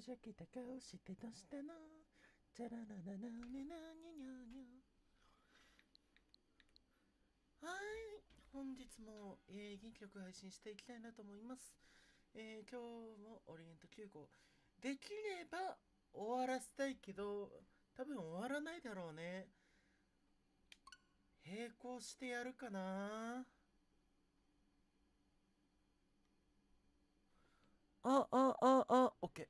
じゃけた顔してどうしたのチャララララネナニャニャニャ。はい、本日も、元気よく配信していきたいなと思います。今日もオリエント急行できれば終わらせたいけど多分終わらないだろうね。並行してやるかな。オッケー。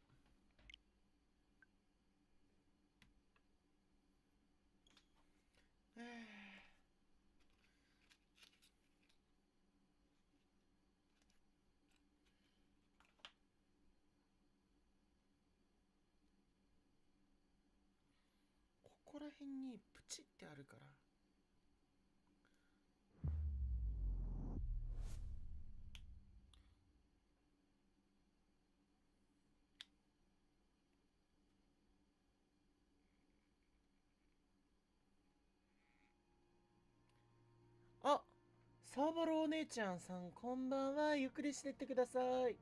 ここら辺にプチってあるから。あ、サーバロお姉ちゃんさん、こんばんは。ゆっくりしてってください。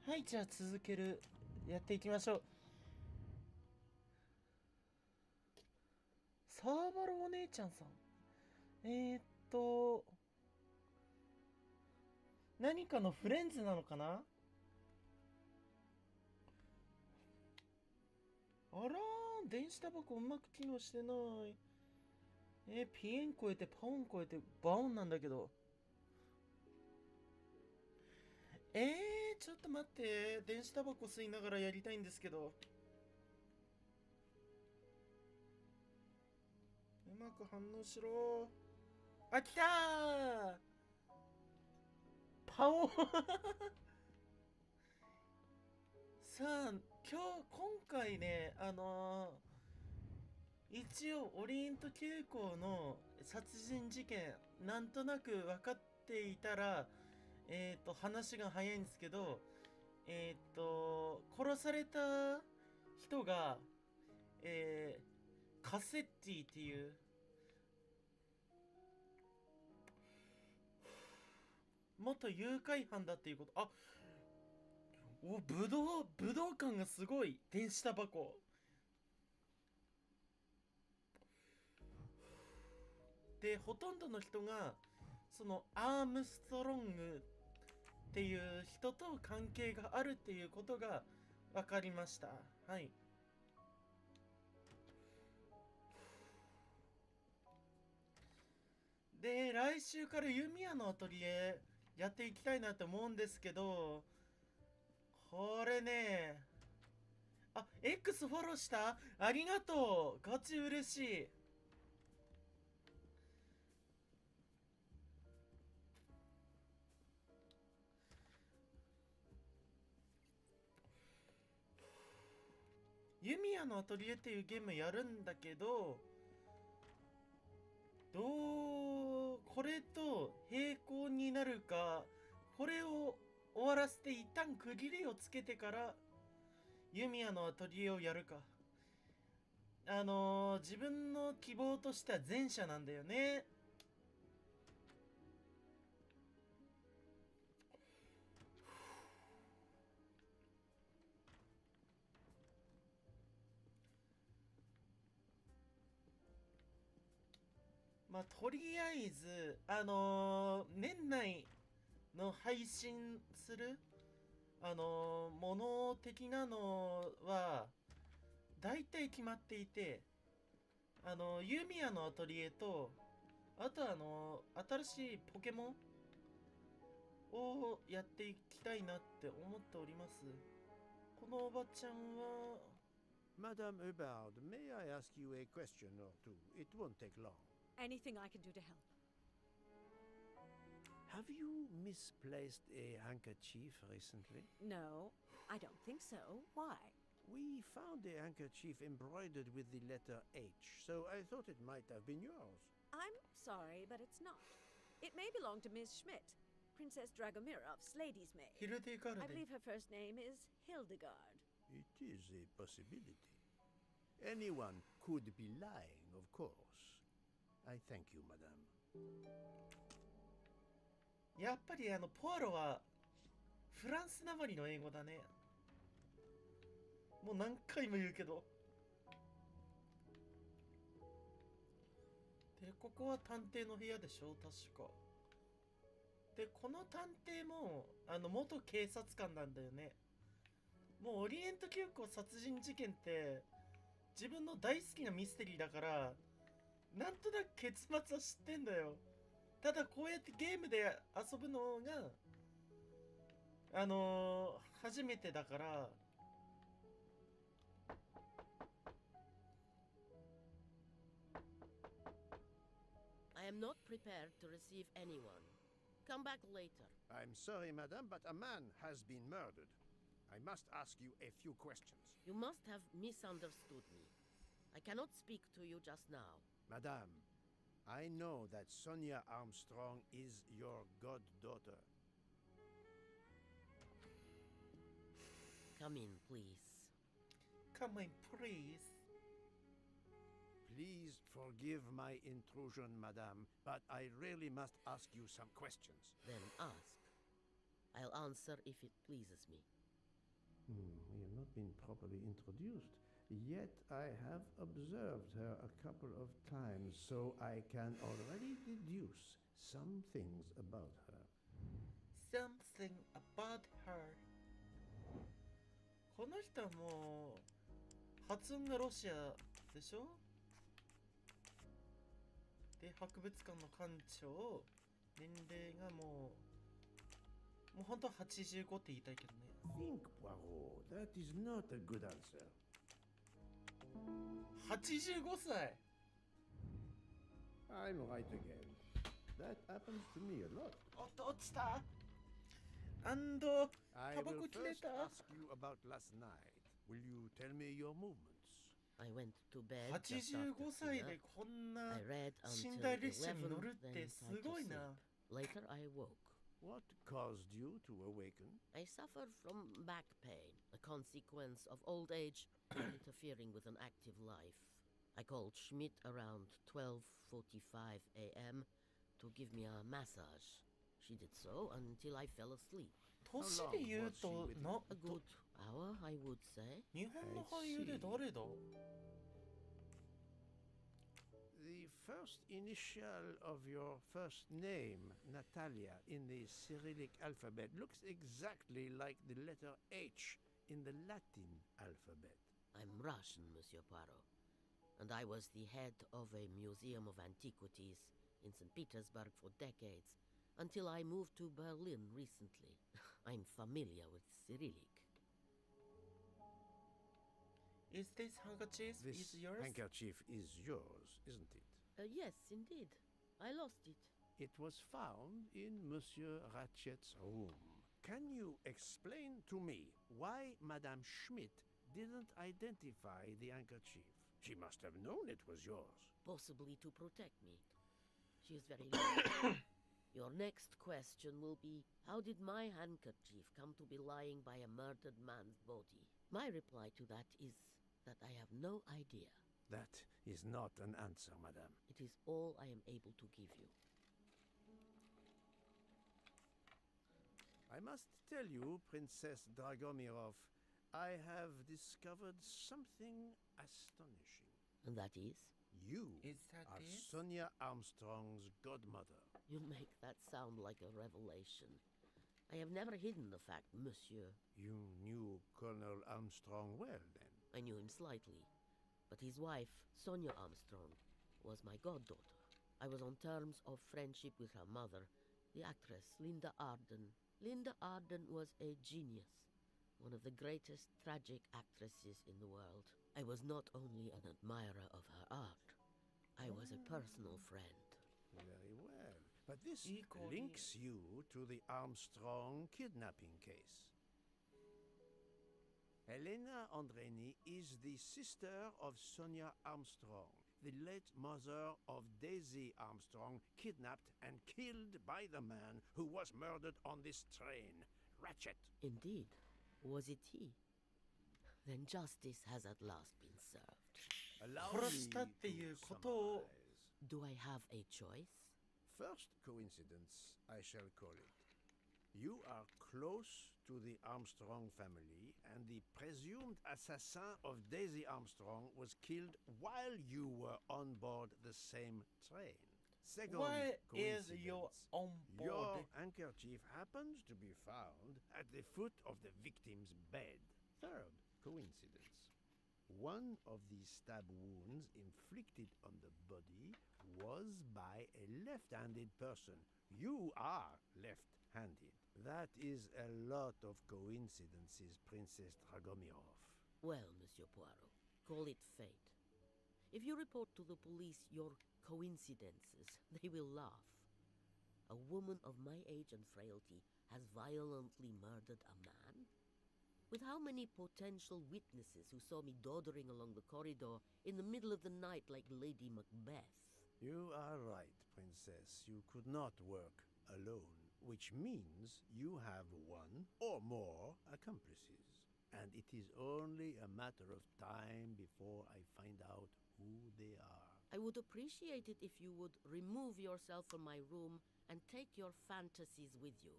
はい、じゃあやっていきましょう。サーバロお姉ちゃんさん。ーっと、何かのフレンズなのかな。あらー、電子タバコうまく機能してない。ピエン超えてパオン超えてバオンなんだけど。ちょっと待って。電子タバコ吸いながらやりたいんですけど。うまく反応しろ。あ、来たー。パオンさあ、今回ね、一応オリエント急行の殺人事件なんとなく分かっていたら話が早いんですけど、殺された人が、カセッティっていう元誘拐犯だっていうこと。あ、武道館がすごい。電子タバコで、ほとんどの人がそのアームストロングっていう人と関係があるっていうことが分かりました。はい。で、来週から弓矢のアトリエやっていきたいなと思うんですけど、これね、あ、X フォローした？ありがとう。ガチ嬉しい。弓矢のアトリエっていうゲームやるんだけど、これと並行になるか、これを終わらせて一旦区切りをつけてから弓矢のアトリエをやるか。自分の希望としては前者なんだよね。まあ、とりあえず、年内の配信する、もの的なのは、大体決まっていて、ユーミヤのアトリエと、あと新しいポケモンをやっていきたいなって思っております。このおばちゃんは、Madame Hubbard, may I ask you a question or two? It won't take long. Anything I can do to help. Have you misplaced a handkerchief recently? No, I don't think so. Why? We found a handkerchief embroidered with the letter H, so I thought it might have been yours. I'm sorry, but it's not. It may belong to Miss Schmidt, Princess Dragomirov's lady's maid. I believe her first name is Hildegard. It is a possibility. Anyone could be lying, of course. I thank you, madame. やっぱりポアロはフランスなまりの英語だね。もう何回も言うけど。で、ここは探偵の部屋でしょ確か。で、この探偵も元警察官なんだよね。もうオリエント急行殺人事件って自分の大好きなミステリーだから、なんとなく結末は知ってんだよ。ただこうやってゲームで遊ぶのが初めてだから。I am not prepared to receive anyone. Come back later. I'm sorry, madame, but a man has been murdered. I must ask you a few questions. You must have misunderstood me. I cannot speak to you just now. Madame, I know that Sonia Armstrong is your goddaughter. Come in, please. Come in, please. Please forgive my intrusion, madame, but I really must ask you some questions. Then ask. I'll answer if it pleases me. We have not been properly introduced, yet I have observed her a couple of times, so I can already deduce some things about her. Something about her. この人はもう発音がロシアでしょ。で、博物館の館長、年齢がもう本当は85って言いたいけどね。Think, Poirot. That is not a good answer. 85歳。I'm right again. That happens to me a lot. おっと落ちた。タ I バ will コ切れ first た。 ask you about last night. Will you tell me your movements? I went to bed just 85 after 歳 dinner. でこんな I read 寝 until 台列車に 11, 乗るって then す tried to ごい sleep. な。 Later I woke. What caused you to awaken? I suffered from back pain, a consequence of old age interfering with an active life. I called Schmidt around 12:45 a.m. to give me a massage. She did so until I fell asleep. 年で言うと A good hour, I would say. 日本の俳優で誰だ。 The first initial of your first name, Natalia, in the Cyrillic alphabet looks exactly like the letter H in the Latin alphabet. I'm Russian, Monsieur Poirot, and I was the head of a museum of antiquities in St. Petersburg for decades, until I moved to Berlin recently. I'm familiar with Cyrillic. Is this handkerchief This is yours? handkerchief is yours, isn't it? Yes, indeed. I lost it. It was found in Monsieur Ratchet's room. Can you explain to me why Madame Schmidt didn't identify the handkerchief? She must have known it was yours. Possibly to protect me. She is very lucky. Your next question will be, how did my handkerchief come to be lying by a murdered man's body? My reply to that is that I have no idea. That is not an answer, madame. It is all I am able to give you. I must tell you, Princess Dragomirov, I have discovered something astonishing. And that is? You Is that are it? Sonia Armstrong's godmother. You make that sound like a revelation. I have never hidden the fact, monsieur. You knew Colonel Armstrong well, then? I knew him slightly, but his wife, Sonia Armstrong, was my goddaughter. I was on terms of friendship with her mother, the actress Linda Arden. Linda Arden was a genius, one of the greatest tragic actresses in the world. I was not only an admirer of her art, I was a personal friend. Very well. But this Equally. links you to the Armstrong kidnapping case. Helena Andreni is the sister of Sonia Armstrong, the late mother of Daisy Armstrong, kidnapped and killed by the man who was murdered on this train, Ratchet. Indeed. Was it he? Then justice has at last been served. Allow 殺 me したっていう to ことを Do I have a choice? First coincidence, I shall call it. You are close to the Armstrong family, and the presumed assassin of Daisy Armstrong was killed while you were on board the same train. Second Why is coincidence, your on your board? handkerchief happens to be found at the foot of the victim's bed. Third coincidence. One of the stab wounds inflicted on the body was by a left-handed person. You are left-handed. That is a lot of coincidences, Princess Dragomirov. Well, Monsieur Poirot, call it fate. If you report to the police your coincidences, they will laugh. A woman of my age and frailty has violently murdered a man? With how many potential witnesses who saw me doddering along the corridor in the middle of the night like Lady Macbeth? You are right, Princess. You could not work alone, which means you have one or more accomplices. And it is only a matter of time before I find out who they are. I would appreciate it if you would remove yourself from my room and take your fantasies with you.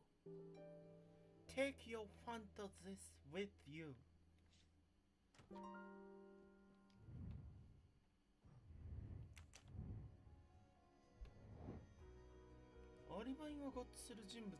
Take your fantasies with you. アリバイが合致する人物。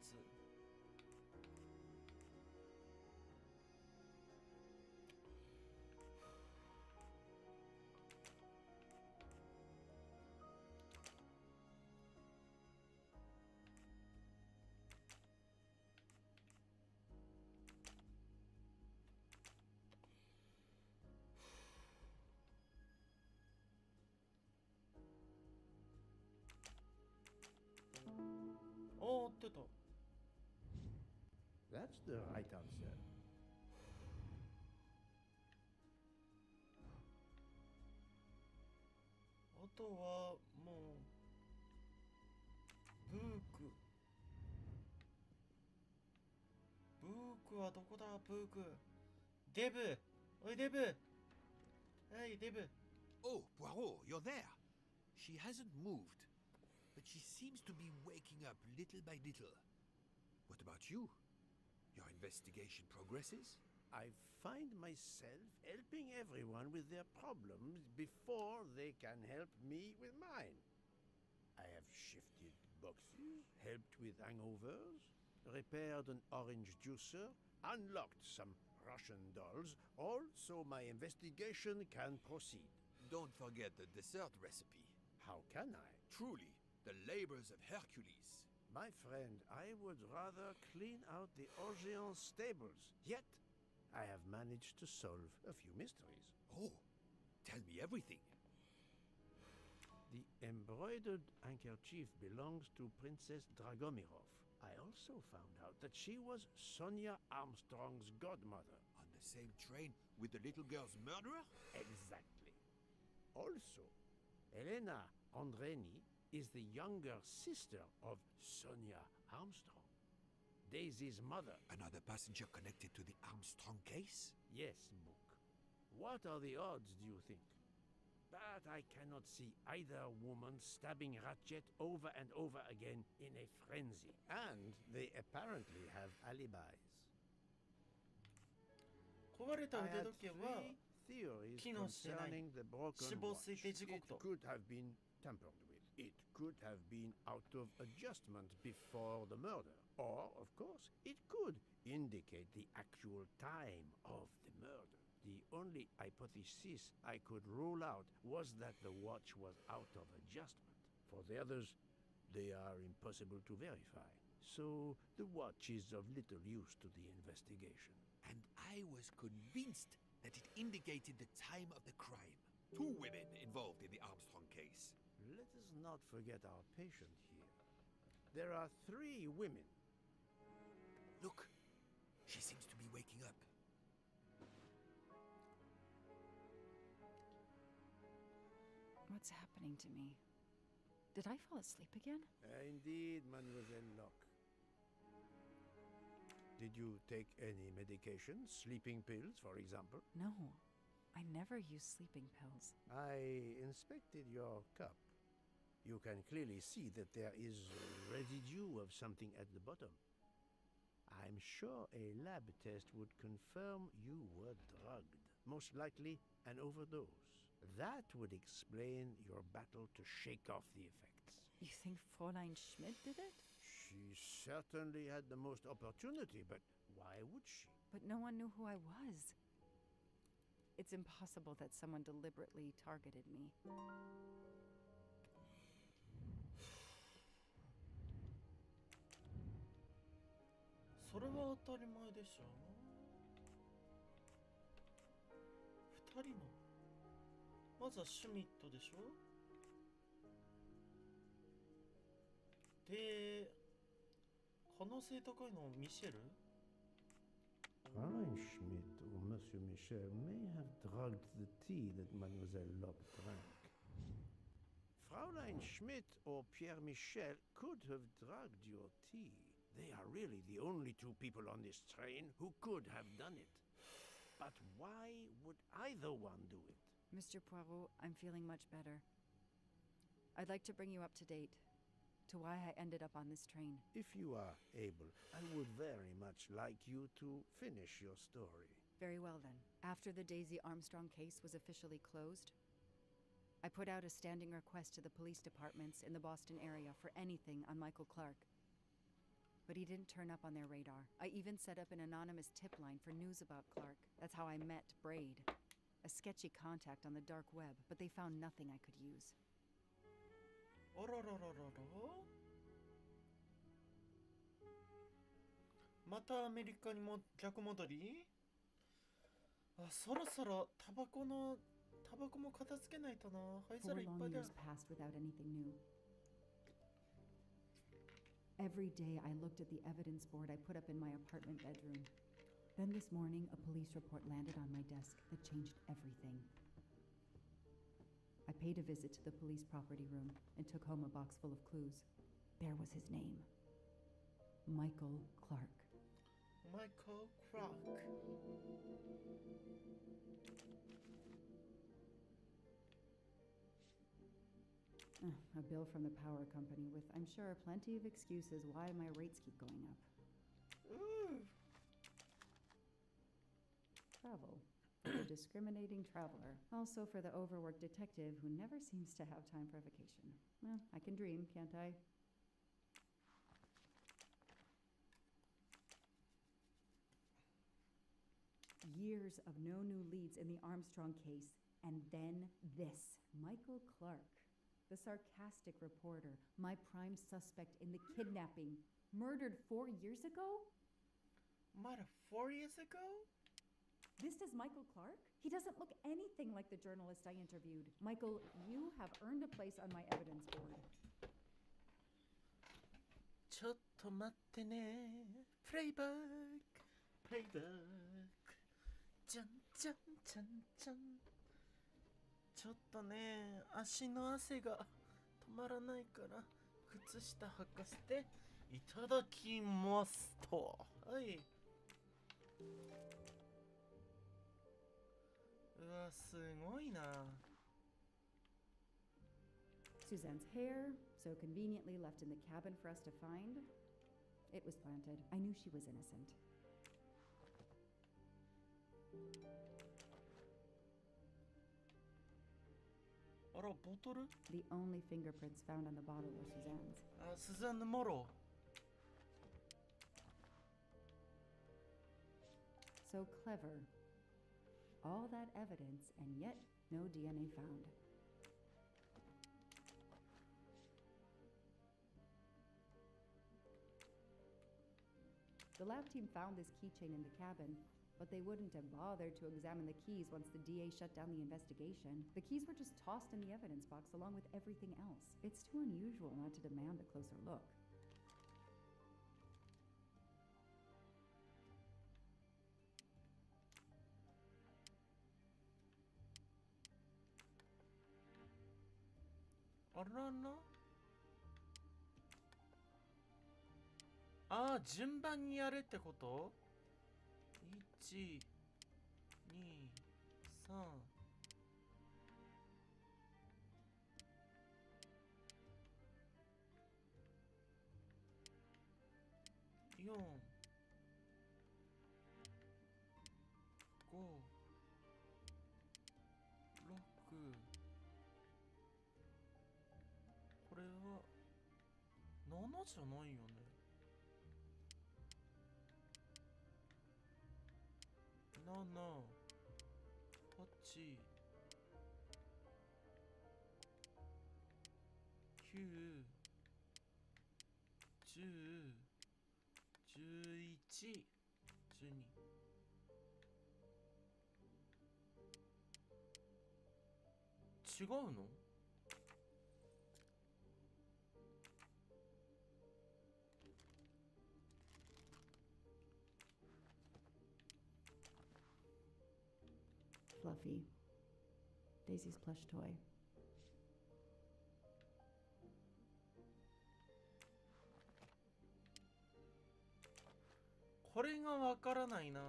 おーってた。 That's the right answer. あとはもうブーク。ブークはどこだ？ブーク。デブ。おいデブ。はいデブ。 Oh, Poirot, you're there. She hasn't moved, but she seems to be waking up little by little. What about you? Your investigation progresses? I find myself helping everyone with their problems before they can help me with mine. I have shifted boxes, helped with hangovers, repaired an orange juicer, unlocked some Russian dolls, all so my investigation can proceed. Don't forget the dessert recipe. How can I? Truly, the labors of Hercules. My friend, I would rather clean out the Orgeon stables. Yet, I have managed to solve a few mysteries. Oh, tell me everything. The embroidered handkerchief belongs to Princess Dragomirov. I also found out that she was Sonia Armstrong's godmother. On the same train with the little girl's murderer? Exactly. Also, Elena Andreni is the younger sister of Sonia Armstrong, Daisy's mother. Another passenger connected to the Armstrong case? Yes, Book. What are the odds, do you think? But I cannot see either woman stabbing Ratchet over and over again in a frenzy. And they apparently have alibis. 壊れた I 腕 had 時計は three theories 機能してない concerning the broken 死亡 watch. 推定時刻 It と could have been tampered with. It could have been out of adjustment before the murder. Or, of course, it could indicate the actual time of the murder. The only hypothesis I could rule out was that the watch was out of adjustment. For the others, they are impossible to verify. So the watch is of little use to the investigation. And I was convinced that it indicated the time of the crime. 2 women involved in the Armstrong case. Let us not forget our patient here. There are 3 women. Look, she seems to be waking up. What's happening to me? Did I fall asleep again? Indeed, Mademoiselle Locke. Did you take any medication? Sleeping pills, for example? No, I never use sleeping pills. I inspected your cup. You can clearly see that there is a residue of something at the bottom. I'm sure a lab test would confirm you were drugged. Most likely an overdose. That would explain your battle to shake off the effects. You think Fräulein Schmidt did it? She certainly had the most opportunity, but why would she? But no one knew who I was. It's impossible that someone deliberately targeted me. それは当たり前でしょ。二人のまずはシュミットでしょ。で可能性高いのはミシェル。 Fräulein Schmidt or Monsieur Michel may have drugged the tea that Mademoiselle Lopp drank. Fräulein Schmidt or Pierre Michel could have drugged your tea. They are really the only two people on this train who could have done it. But why would either one do it? Mr. Poirot, I'm feeling much better. I'd like to bring you up to date to why I ended up on this train. If you are able, I would very much like you to finish your story. Very well then. After the Daisy Armstrong case was officially closed, I put out a standing request to the police departments in the Boston area for anything on Michael Clark. But he didn't turn up on their radar. I even set up an anonymous tip line for news about Clark. That's how I met Braid, a sketchy contact on the dark web, but they found nothing I could use. あららららら。またアメリカにも逆戻り。あ、そろそろタバコも片付けないとな。灰皿いっぱいだ。 4 long years passed without anything new. Every day I looked at the evidence board I put up in my apartment bedroom. Then this morning, a police report landed on my desk that changed everything. I paid a visit to the police property room and took home a box full of clues. There was his name. Michael Clark. Michael Clark. A bill from the power company with, I'm sure, plenty of excuses why my rates keep going up. Ooh. Travel. For the discriminating traveler. Also for the overworked detective who never seems to have time for vacation. Well, I can dream, can't I? Years of no new leads in the Armstrong case. And then this. Michael Clark. The sarcastic reporter, my prime suspect in the kidnapping, murdered 4 years ago? Murdered 4 years ago? This is Michael Clark? He doesn't look anything like the journalist I interviewed. Michael, you have earned a place on my evidence board. ちょっと待ってね。プレイバック。プレイバック。じゃんじゃんじゃんじゃん。ちょっとね、足の汗が止まらないから靴下履かせていただきますと。はい。うわ、すごいな。Suzanne's hair, so conveniently left in the cabin for us to find. It was planted. I knew she was innocent. The only fingerprints found on the bottle were Suzanne's. Suzanne Morrow. So clever. All that evidence, and yet no DNA found. The lab team found this keychain in the cabin, but they wouldn't have bothered to examine the keys once the DA shut down the investigation. The keys were just tossed in the evidence box along with everything else. It's too unusual not to demand a closer look. Ah, 順番にやれってこと？ 1、2、3。4、じゃないよね。7、8、9、10、11、12。違うのFluffy. Daisy's plush toy. これがわからないな。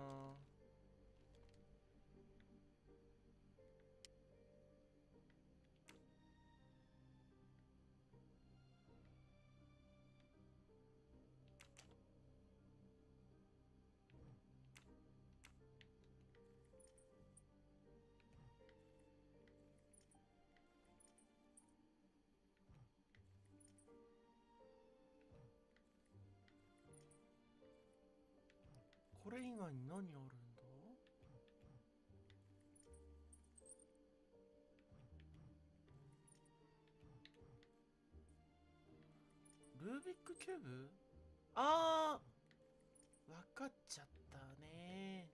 これ以外に何あるんだ？ルービックキューブ？あー、わかっちゃったね。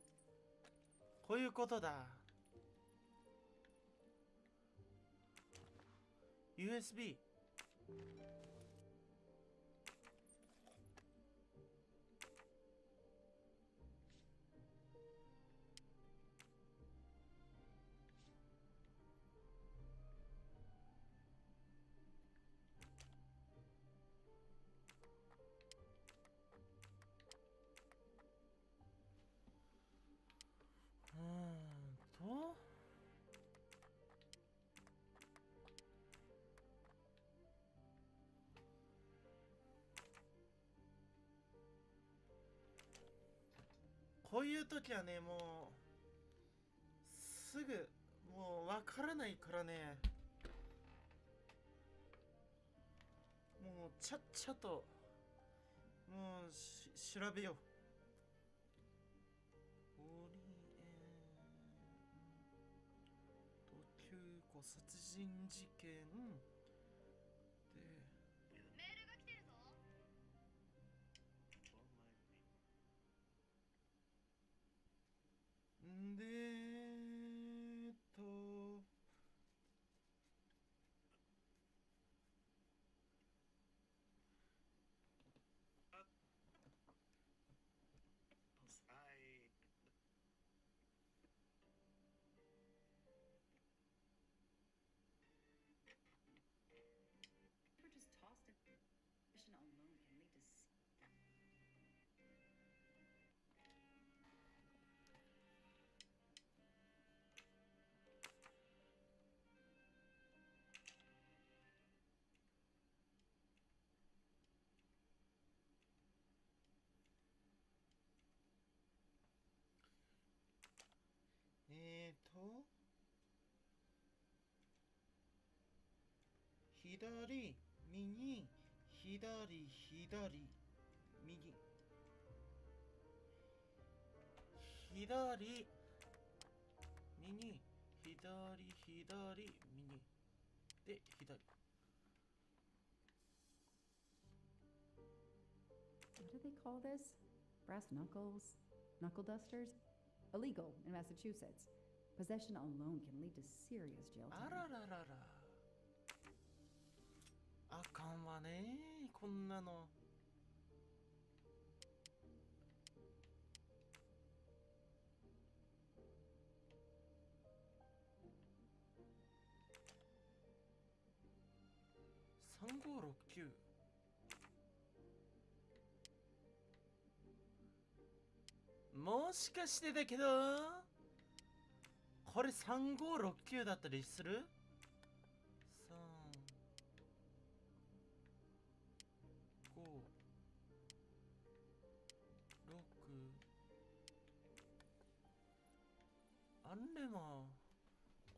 こういうことだ。USB。こういう時はね、もうすぐもうわからないからね、もうちゃっちゃともう調べよう。オリエント急行殺人事件で、メールが来てるぞ。んで左、右、左、左、右。左、右、左、左、右。で、左。What do they call this? Brass knuckles? Knuckle dusters? Illegal in Massachusetts. Possession alone can lead to serious jail あ time. らららら。あかんわね、こんなの。3569。もしかしてだけど、これ3569だったりする？ 3、5、6。あれま、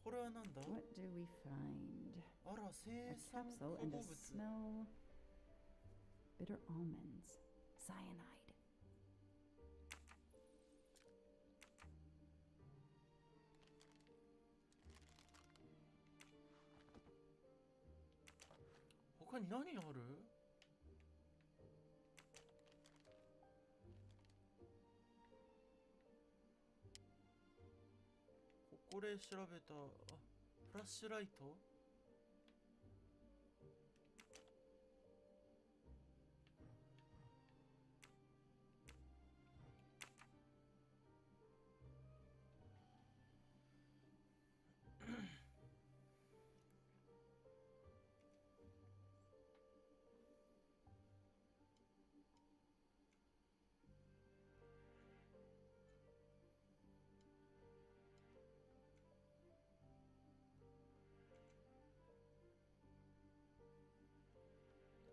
これはなんだ？ What do we find? あら、生 A 産 capsule 化 and 合 a 物。 smell. bitter almonds, cyanide. 他に何ある？これ調べた。あ、フラッシュライト。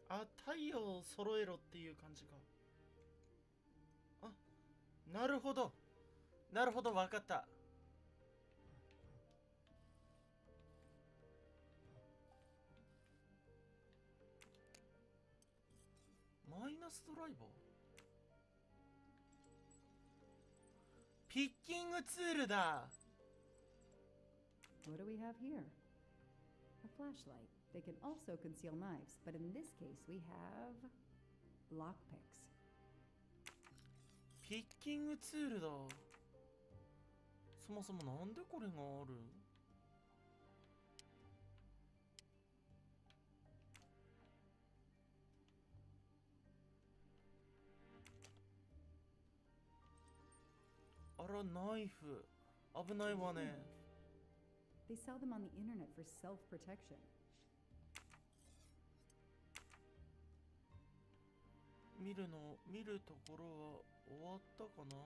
あ、太陽を揃えろっていう感じか。あ、なるほど。なるほど、わかった。マイナスドライバー？ピッキングツールだ。What do we have here? A flashlight. They can also conceal knives, but in this case we have lockpicks. ピッキングツールだ。そもそもなんでこれがある？あら、ナイフ。危ないわね。They sell them on the internet for self-protection. 見るところは終わったかな？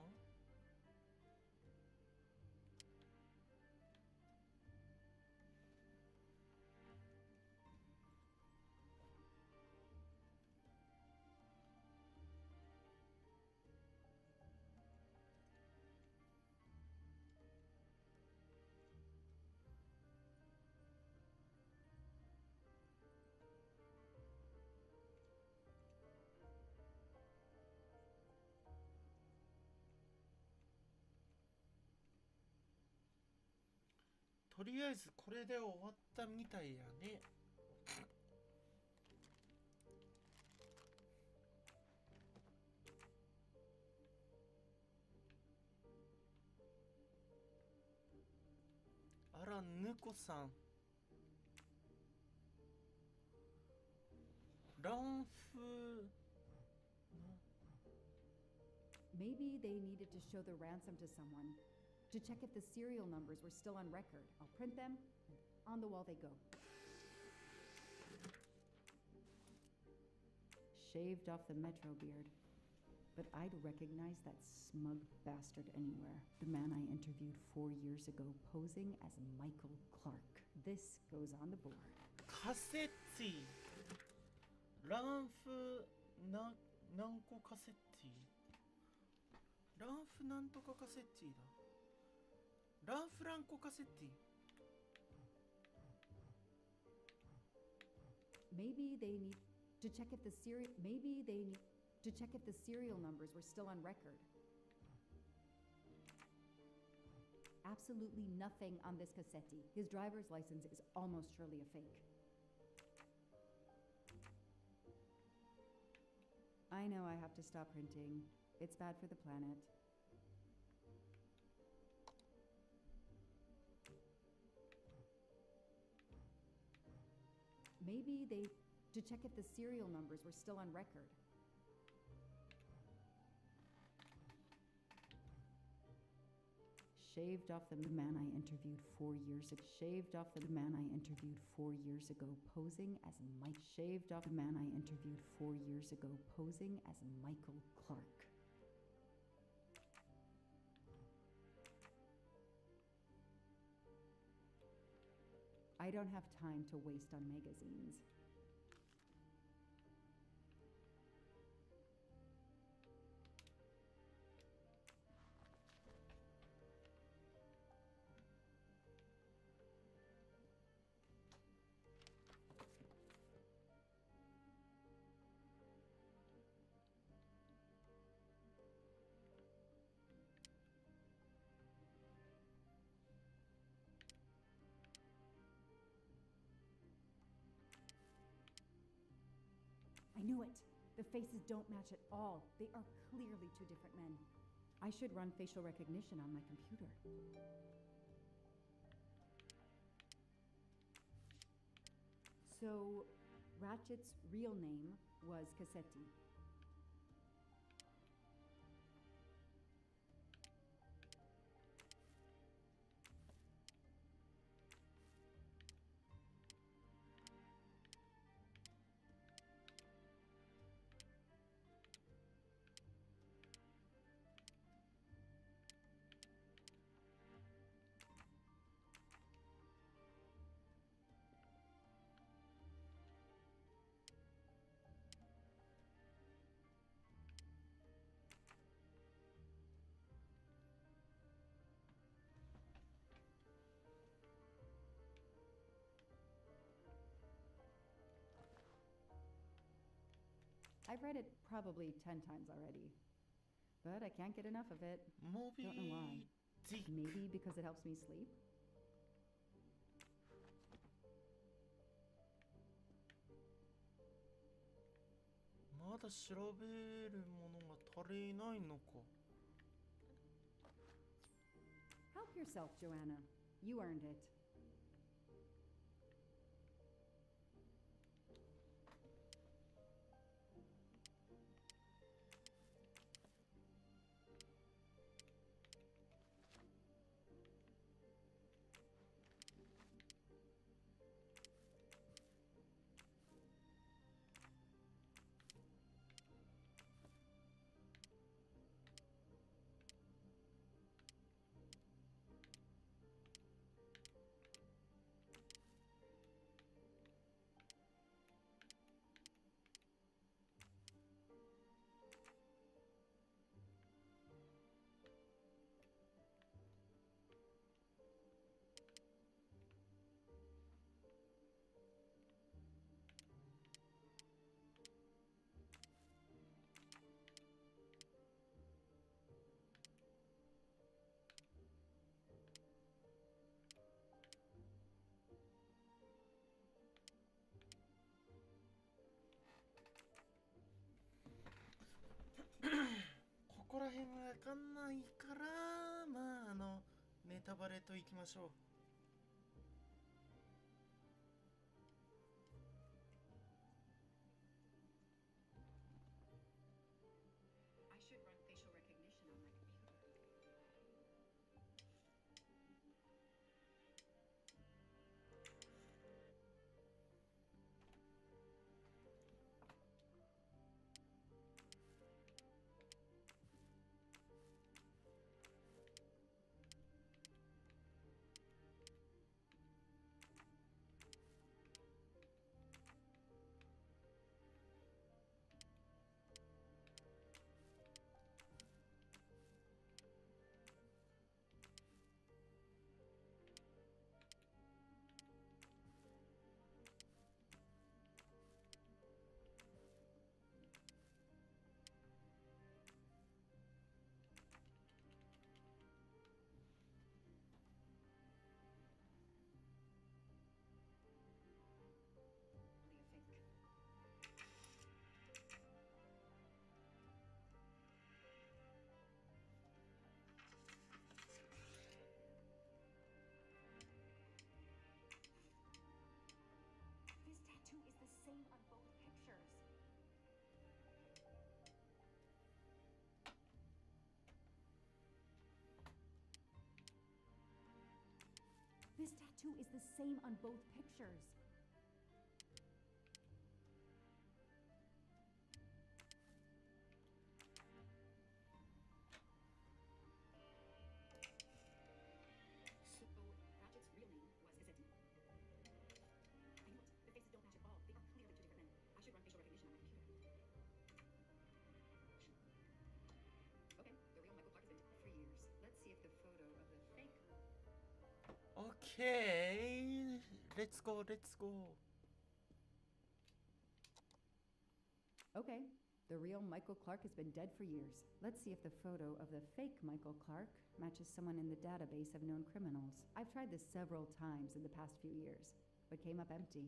とりあえずこれで終わったみたいやね。あら、ぬこさん。ランフ。Maybe they needed to show the ransom to someone. To check if the serial numbers were still on record. I'll print them. On the wall they go. Shaved off the metro beard. But I'd recognize that smug bastard anywhere. The man I interviewed 4 years ago posing as Michael Clark. This goes on the board. カセッティ。ランフ何個カセッティ？ランフなんとかカセッティだ。ランフランコカセッティ。Maybe they need to check if the serial. Maybe they need to check if the serial numbers were still on record. Absolutely nothing on this Cassetti. His driver's license is almost surely a fake. I know I have to stop printing. It's bad for the planet. Maybe they to check if the serial numbers were still on record. Shaved off the man I interviewed 4 years ago. Shaved off the man I interviewed 4 years ago posing as Mike. Shaved off the man I interviewed 4 years ago posing as Michael Clark. I don't have time to waste on magazines. knew it. The faces don't match at all. They are clearly two different men. I should run facial recognition on my computer. So, Ratchet's real name was Cassetti. I've read it probably 10 times already, but I can't get enough of it. Don't know why. Maybe because it helps me sleep? Help yourself, Joanna. You earned it. This tattoo is the same on both pictures. So, Ratchet's real name was Cassetti. I knew it. The faces don't match at all. They are clearly two different men. I should run facial recognition on my computer. Okay, the real Michael Clark has been dead for years. Let's see if the photo of the fake... Okay, let's go. Okay, the real Michael Clark has been dead for years. Let's see if the photo of the fake Michael Clark matches someone in the database of known criminals. I've tried this several times in the past few years, but came up empty.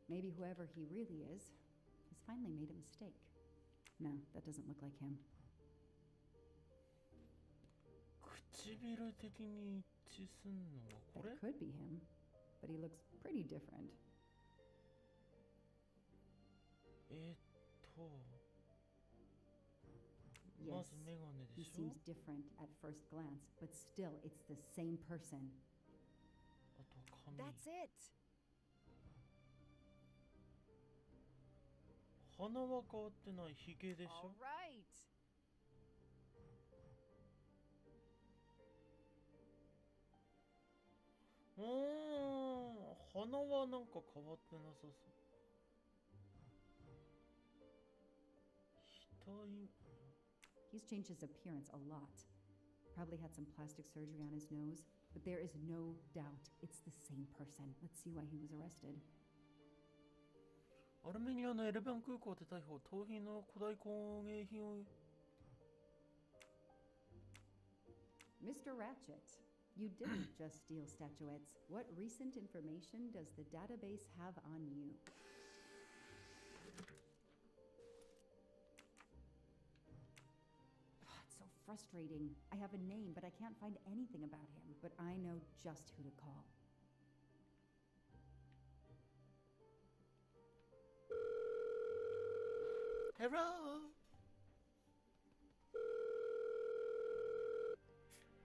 Maybe whoever he really is He's finally made a mistake. No, that doesn't look like him. 唇的に一致すんのはこれ That could be him, but he looks pretty different. ま Yes, ずメガネ he でしょ seems different at first glance, but still, it's the same person. あと髪 That's it. 鼻は変わってないヒゲでし All ょ right. 鼻はなんか変わってなさそう額 He's changed his appearance a lot. Probably had some plastic surgery on his nose, but there is no doubt it's the same person. Let's see why he was arrested. アルメニアのエレベン空港で逮捕盗品の古代工芸品を Mr. Ratchet, you didn't just steal statuettes. What recent information does the database have on you? It's so frustrating. I have a name, but I can't find anything about him. But I know just who to call. Hello?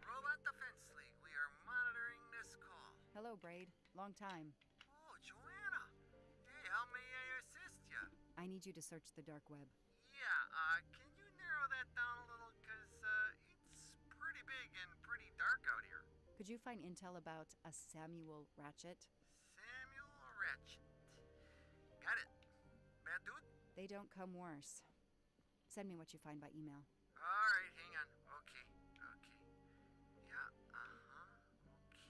Robot Defense League, we are monitoring this call. Hello, Braid. Long time. Oh, Joanna. Hey, how may I assist you? I need you to search the dark web. Yeah, can you narrow that down a little? Because, it's pretty big and pretty dark out here. Could you find intel about a Samuel Ratchet? Samuel Ratchet. Got it. Bad dude? They don't come worse. Send me what you find by email. Alright, hang on. Okay. Yeah, Okay.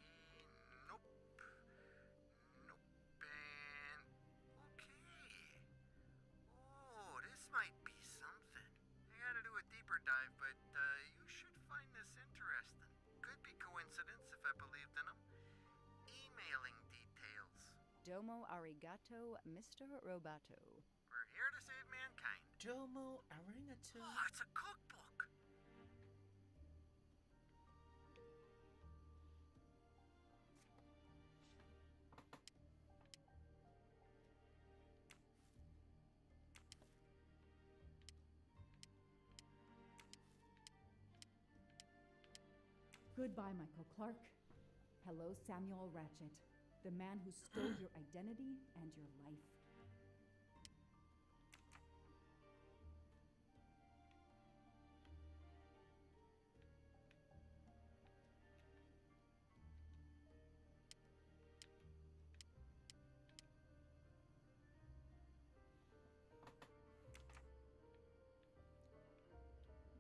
Nope. And... Okay. Oh, this might be something. I gotta do a deeper dive, but, you should find this interesting. Could be coincidence if I believed in them. Emailing details. Domo arigato, Mr. Roboto. We're here to save mankind. Domo arigato. Oh, it's a cookbook. Goodbye, Michael Clark. Hello, Samuel Ratchet, the man who stole your identity and your life.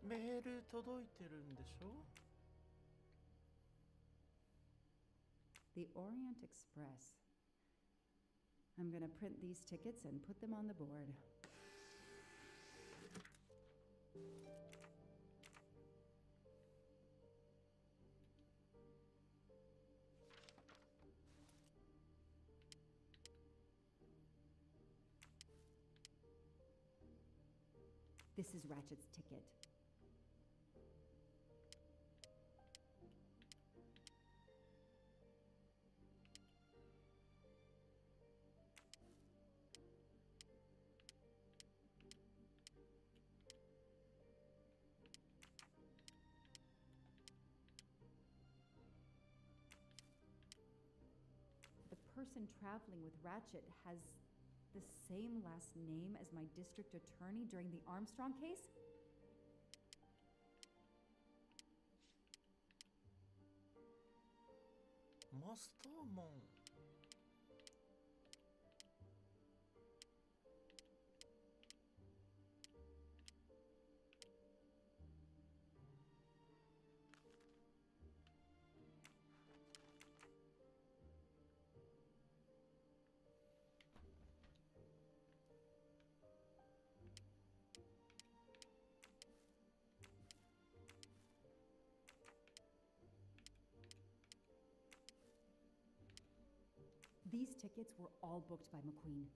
Mail 届いてるんでしょ The Orient Express. I'm gonna print these tickets and put them on the board. This is Ratchet's ticket. The person traveling with Ratchet has the same last name as my district attorney during the Armstrong case? Masterman. These tickets were all booked by McQueen.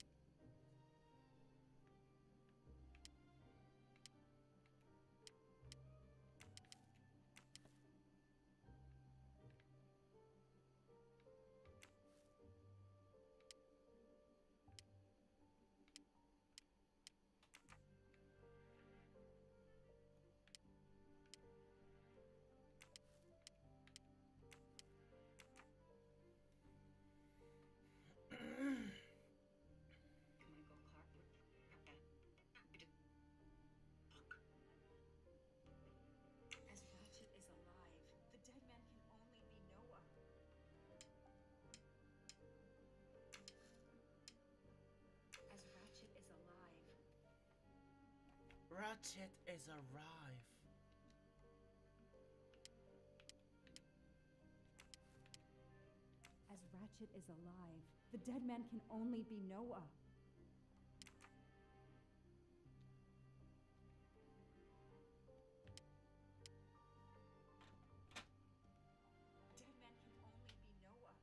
Ratchet is alive. As Ratchet is alive, the dead man can only be Noah. Dead man can only be Noah.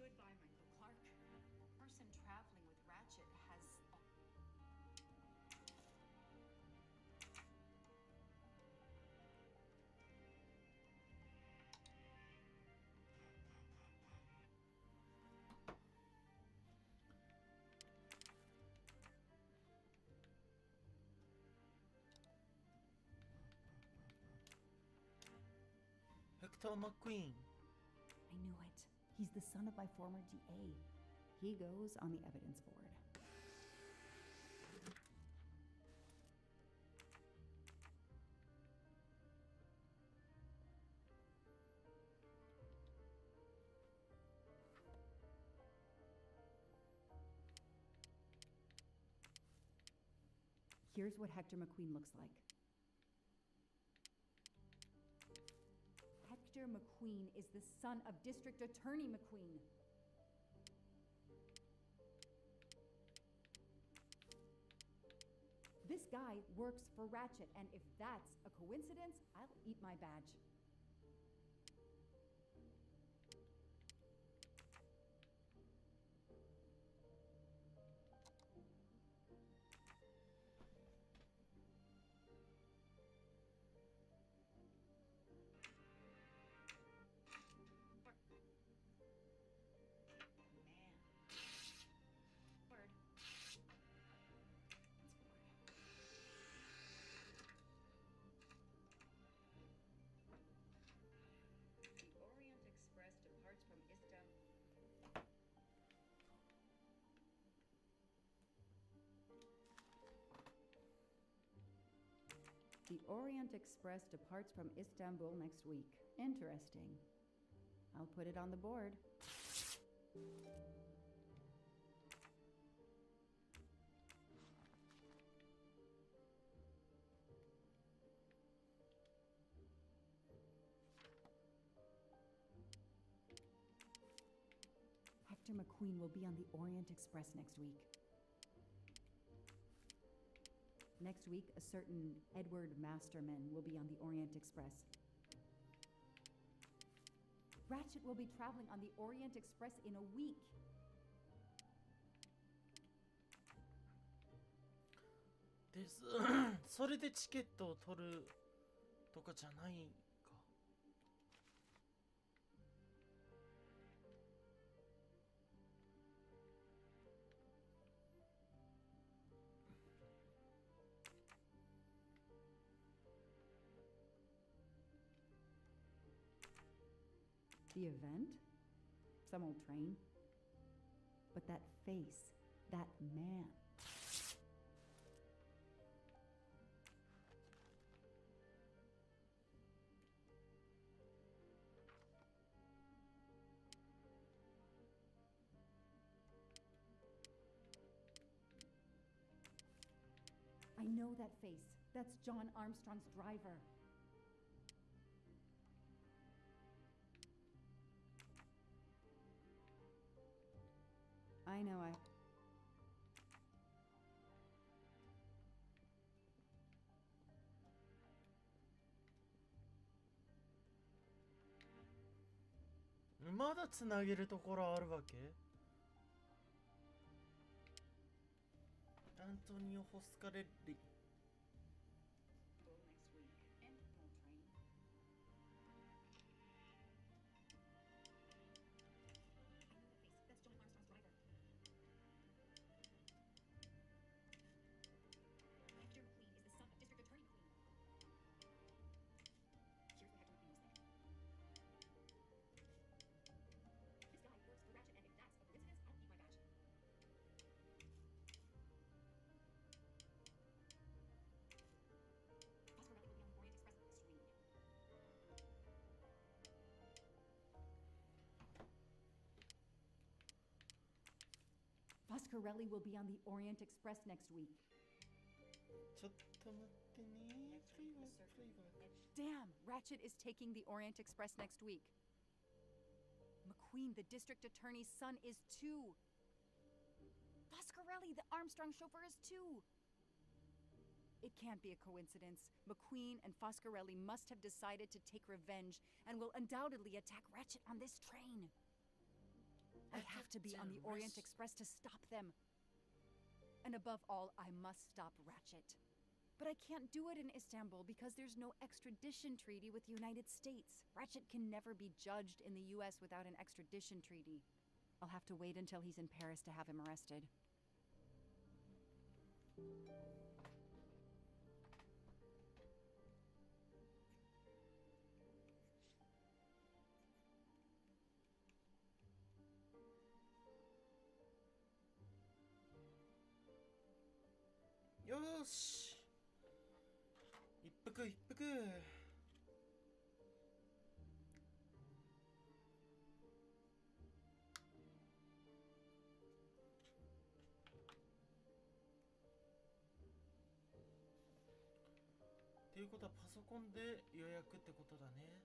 Goodbye, Michael Clark. Person traveling with Ratchet has... Hector McQueen. I knew it. He's the son of my former DA. He goes on the evidence board. Here's what Hector McQueen looks like. Hector McQueen is the son of District Attorney McQueen. This guy works for Ratchet, and if that's a coincidence, I'll eat my badge. The Orient Express departs from Istanbul next week. Interesting. I'll put it on the board. Hector McQueen will be on the Orient Express next week. Next week, a certain Edward Masterman will be on the Orient Express. Ratchet will be traveling on the Orient Express in a week.それでチケットを取るとかじゃないか。The event? Some old train. But that face, that man. I know that face. That's John Armstrong's driver. I know I...まだつなげるところあるわけ？アントニオ・ホスカレッリ。Foscarelli will be on the Orient Express next week. ちょっと待ってね。プレイバック、プレイバック。 Damn, Ratchet is taking the Orient Express next week. McQueen, the district attorney's son, is too. Foscarelli, the Armstrong chauffeur, is too. It can't be a coincidence. McQueen and Foscarelli must have decided to take revenge and will undoubtedly attack Ratchet on this train. I have to be on the Orient Express to stop them. And above all, I must stop Ratchet. But I can't do it in Istanbul because there's no extradition treaty with the United States. Ratchet can never be judged in the US without an extradition treaty. I'll have to wait until he's in Paris to have him arrested. Yosh! 一服一服。っていうことはパソコンで予約ってことだね。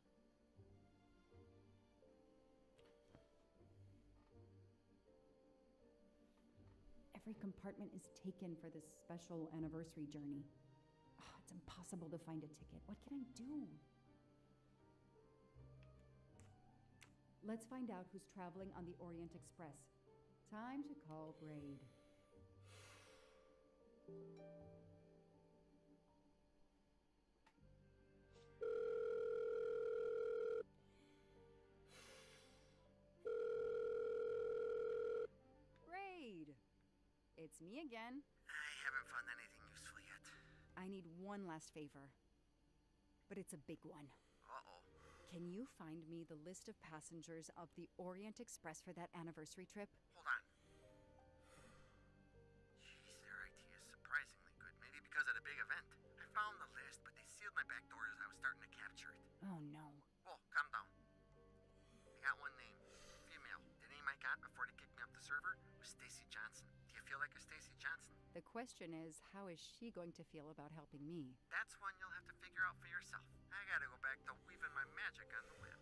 Every compartment is taken for this special anniversary journey. Oh, it's impossible to find a ticket. What can I do? Let's find out who's traveling on the Orient Express. Time to call Braid. Braid! It's me again. I haven't found anything useful yet. I need one last favor. But it's a big one. Uh-oh. Can you find me the list of passengers of the Orient Express for that anniversary trip? Hold on. Jeez, their IT is surprisingly good. Maybe because of the big event. I found the list, but they sealed my back door as I was starting to capture it. Oh no. Whoa, calm down. I got one name. Female. The name I got before they kicked me off the server was Stacy Johnson. Do you feel like a Stacy Johnson? The question is, how is she going to feel about helping me? That's one you'll have to figure out for yourself. I gotta go back to weaving my magic on the web.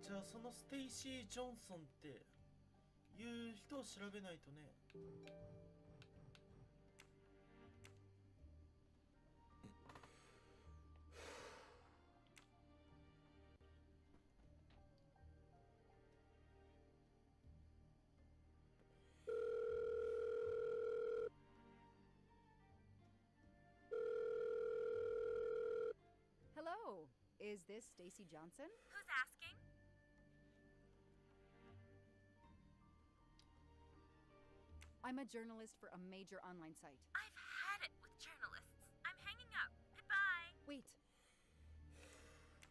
じゃあそのステイシー・ジョンソンっていう人を調べないとね。Hello, is this Stacy Johnson? Who's asking? I'm a journalist for a major online site. I've had it with journalists. I'm hanging up. Goodbye. Wait.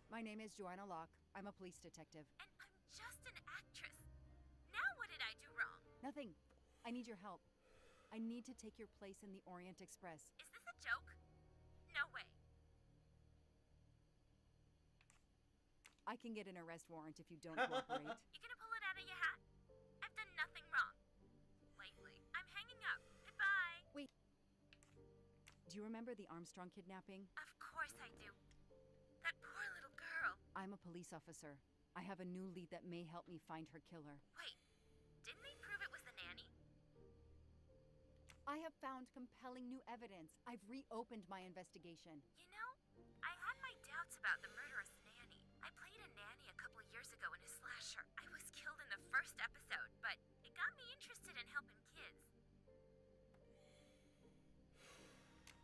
My name is Joanna Locke. I'm a police detective. And I'm just an actress. Now what did I do wrong? Nothing. I need your help. I need to take your place in the Orient Express. Is this a joke? No way. I can get an arrest warrant if you don't cooperate. You gonna pull it out of your hat? I've done nothing wrong. Lately. I'm hanging up. Goodbye. Wait. Do you remember the Armstrong kidnapping? Of course I do. That poor little girl. I'm a police officer. I have a new lead that may help me find her killer. Wait. Didn't they prove it was the nanny? I have found compelling new evidence. I've reopened my investigation. You know, I had my doubts about the murderous nanny. I played a nanny a couple years ago in a slasher. I was killed in the first episode, but it got me interested in helping kids.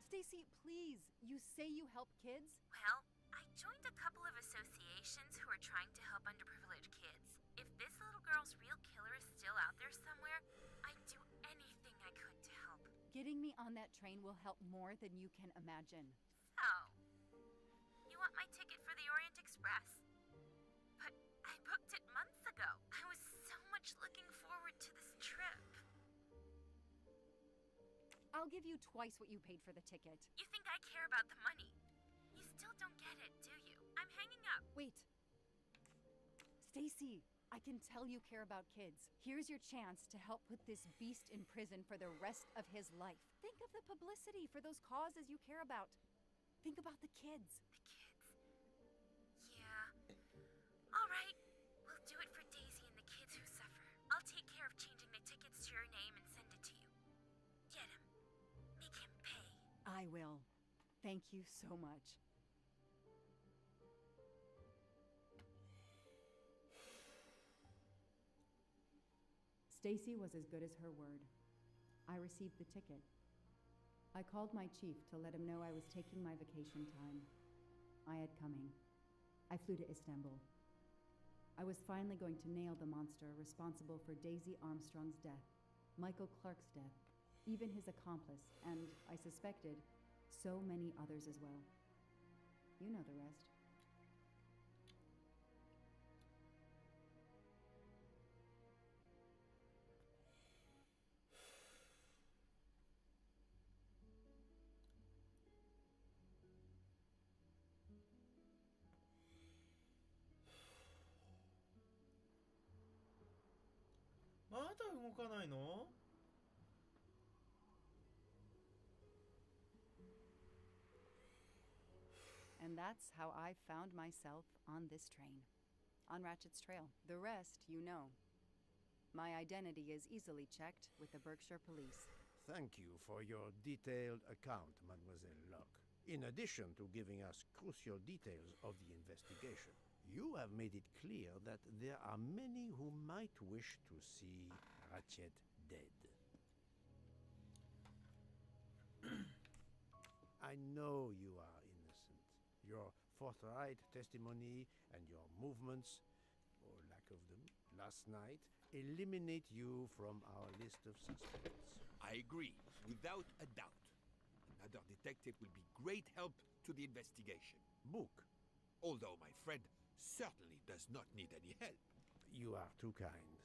Stacy, please. You say you help kids? Well, I joined a couple of associations who are trying to help underprivileged kids. If this little girl's real killer is still out there somewhere, I'd do anything I could to help. Getting me on that train will help more than you can imagine. So, you want my ticket for the Orient Express? But I booked it months ago. I was so much looking forward to this trip. I'll give you twice what you paid for the ticket. You think I care about the money? You still don't get it, do you? I'm hanging up. Wait. Stacy, I can tell you care about kids. Here's your chance to help put this beast in prison for the rest of his life. Think of the publicity for those causes you care about. Think about the kids. The kids? Yeah. All right. We'll do it for Daisy and the kids who suffer. I'll take care of changing the tickets to your name and send it to you. Get him. Make him pay. I will. Thank you so much. Stacy was as good as her word. I received the ticket. I called my chief to let him know I was taking my vacation time. I had coming. I flew to Istanbul. I was finally going to nail the monster responsible for Daisy Armstrong's death, Michael Clark's death, even his accomplice, and, I suspected, so many others as well. You know the rest.まだ動かないの？ And that's how I found myself on this train. On Ratchet's trail. The rest, you know. My identity is easily checked with the Berkshire Police. Thank you for your detailed account, Mademoiselle Locke. In addition to giving us crucial details of the investigation, you have made it clear that there are many who might wish to see Ratchet dead. I know you are innocent. Your forthright testimony and your movements, or lack of them, last night eliminate you from our list of suspects. I agree, without a doubt. Another detective will be great help to the investigation. Book. Although my friend certainly does not need any help. You are too kind.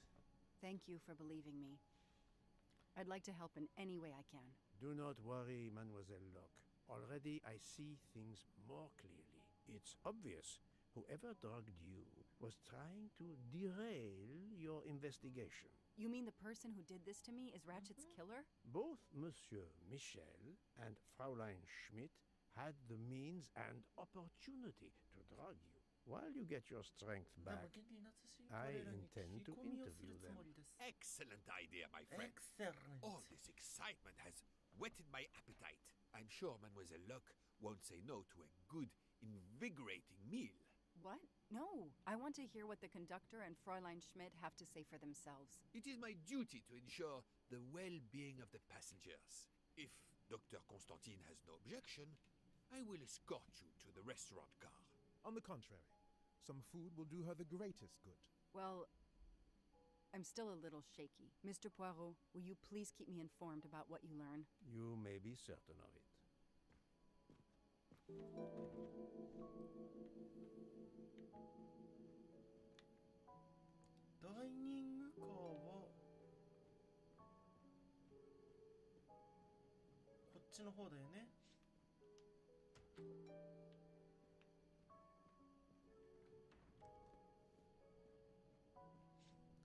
Thank you for believing me. I'd like to help in any way I can. Do not worry, Mademoiselle Locke. Already I see things more clearly. It's obvious whoever drugged you was trying to derail your investigation. You mean the person who did this to me is Ratchet's killer? Both Monsieur Michel and Fraulein Schmidt had the means and opportunity to drug you. While you get your strength back, I intend to interview them. Excellent idea, my friend. Excellent. All this excitement has whetted my appetite. I'm sure Mademoiselle Locke won't say no to a good, invigorating meal. What? No. I want to hear what the conductor and Fräulein Schmidt have to say for themselves. It is my duty to ensure the well-being of the passengers. If Dr. Constantine has no objection, I will escort you to the restaurant car. On the contrary, some food will do her the greatest good. Well, I'm still a little shaky. Mr. Poirot, will you please keep me informed about what you learn? You may be certain of it. Dining car はこっちの方だよね。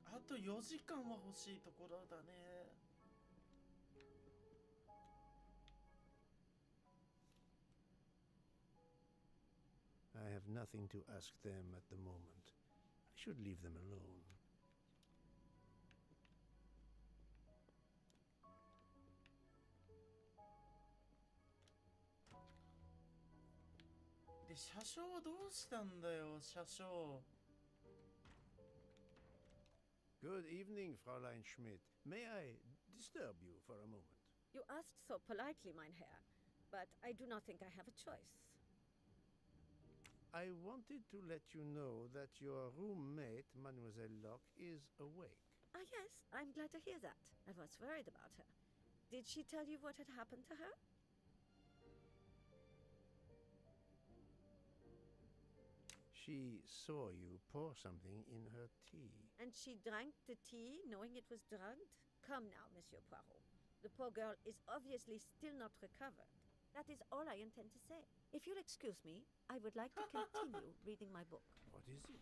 あと4時間は欲しいところだね。I have nothing to ask them at the moment. I should leave them alone.で、車掌はどうしたんだよ、車掌。Good evening, Fräulein Schmidt. May I disturb you for a moment? You asked so politely, mein Herr, but I do not think I have a choice. I wanted to let you know that your roommate, Mademoiselle Locke, is awake. Ah, yes, I'm glad to hear that. I was worried about her. Did she tell you what had happened to her? She saw you pour something in her tea. And she drank the tea knowing it was drugged? Come now, Monsieur Poirot. The poor girl is obviously still not recovered. That is all I intend to say. If you'll excuse me, I would like to continue reading my book. What is it?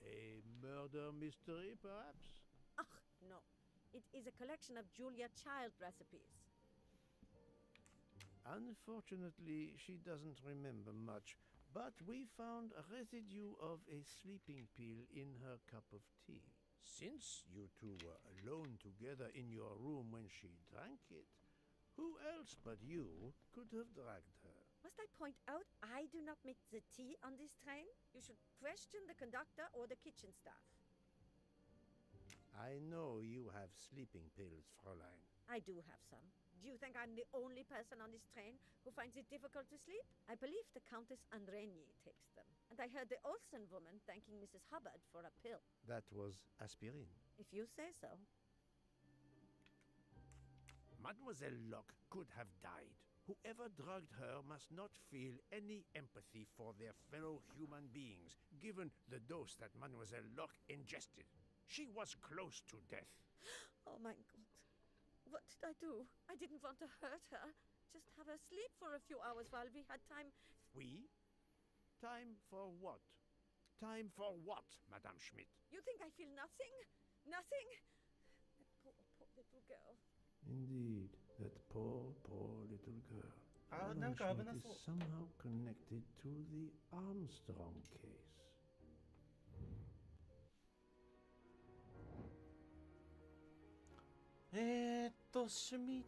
A murder mystery, perhaps? Ach, no. It is a collection of Julia Child recipes. Unfortunately, she doesn't remember much, but we found a residue of a sleeping pill in her cup of tea. Since you two were alone together in your room when she drank it, who else but you could have dragged her? Must I point out I do not make the tea on this train? You should question the conductor or the kitchen staff. I know you have sleeping pills, Fräulein. I do have some. Do you think I'm the only person on this train who finds it difficult to sleep? I believe the Countess Andrenier takes them. And I heard the Olsen woman thanking Mrs. Hubbard for a pill. That was aspirin. If you say so. Mademoiselle Locke could have died. Whoever drugged her must not feel any empathy for their fellow human beings, given the dose that Mademoiselle Locke ingested. She was close to death. Oh my God. What did I do? I didn't want to hurt her. Just have her sleep for a few hours while we had time. We? Time for what? Time for what, Madame Schmidt? You think I feel nothing? Nothing? That poor little girl. Indeed, that poor little girl. Madame Schmidt is somehow connected to the Armstrong case. Schmidt.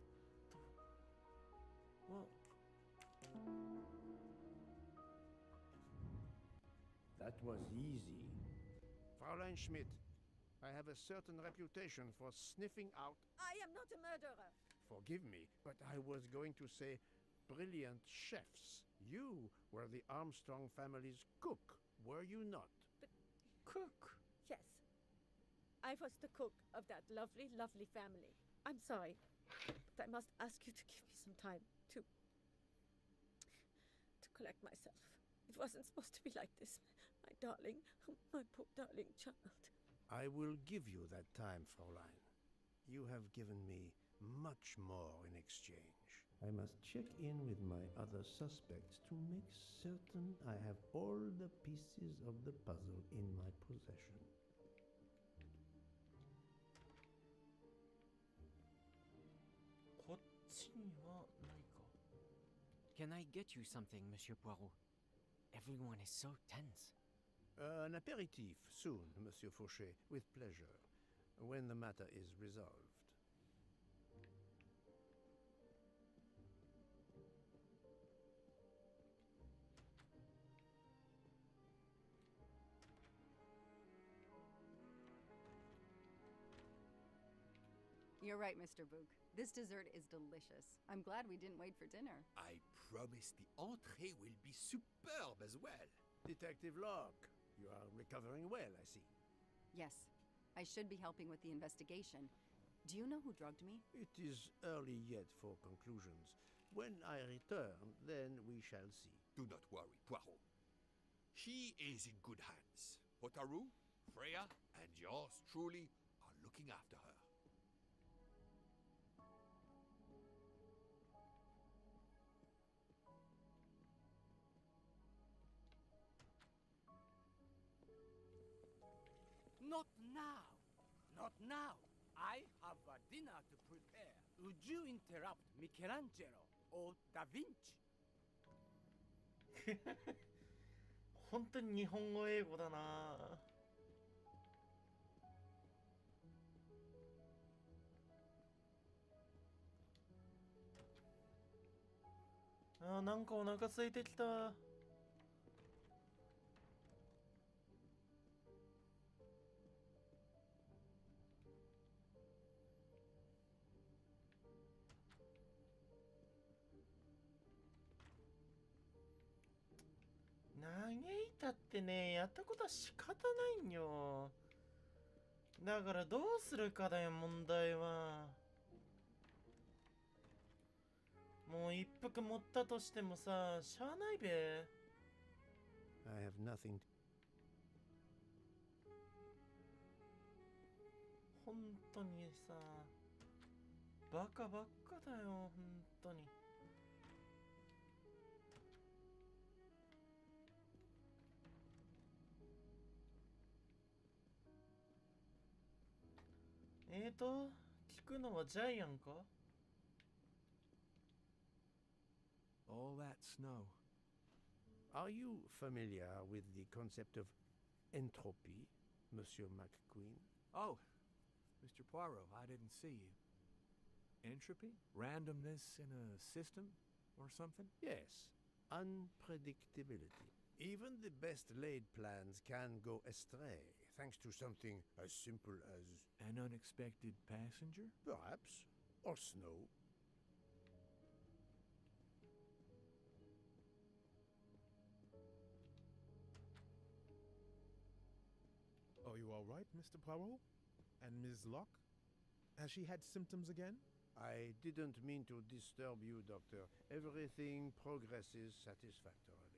What? That was easy. Fräulein Schmidt, I have a certain reputation for sniffing out... I am not a murderer. Forgive me, but I was going to say brilliant chefs. You were the Armstrong family's cook, were you not? But... Cook? Yes. I was the cook of that lovely, lovely family. I'm sorry, but I must ask you to give me some time to collect myself. It wasn't supposed to be like this, my darling, my poor darling child. I will give you that time, Fräulein. You have given me much more in exchange. I must check in with my other suspects to make certain I have all the pieces of the puzzle in my possession. Can I get you something, Monsieur Poirot? Everyone is so tense. An aperitif soon, Monsieur Fauchet, with pleasure, when the matter is resolved. You're right, Mr. Book. This dessert is delicious. I'm glad we didn't wait for dinner. I promise the entrée will be superb as well. Detective Locke, you are recovering well, I see. Yes. I should be helping with the investigation. Do you know who drugged me? It is early yet for conclusions. When I return, then we shall see. Do not worry, Poirot. She is in good hands. Hotaru, Freya, and yours truly are looking after her. Not now. Not now. I have a dinner to prepare. Would you interrupt Michelangelo or Da Vinci? 本当に日本語英語だな。なんかお腹空いてきた。嘆いたってね、やったことは仕方ないんよ。だからどうするかだよ、問題は。もう一服持ったとしてもさ、しゃあないべ。I have nothing. 本当にさ、バカばっかだよ、本当に。聞くのはジャイアンか？ All that snow. Are you familiar with the concept of entropy, Monsieur McQueen? Oh, Mr. Poirot, I didn't see you. Entropy? Randomness in a system or something? Yes, unpredictability. Even the best laid plans can go astray, thanks to something as simple as... An unexpected passenger? Perhaps. Or snow. Are you all right, Mr. Poirot? And Ms. Locke? Has she had symptoms again? I didn't mean to disturb you, Doctor. Everything progresses satisfactorily.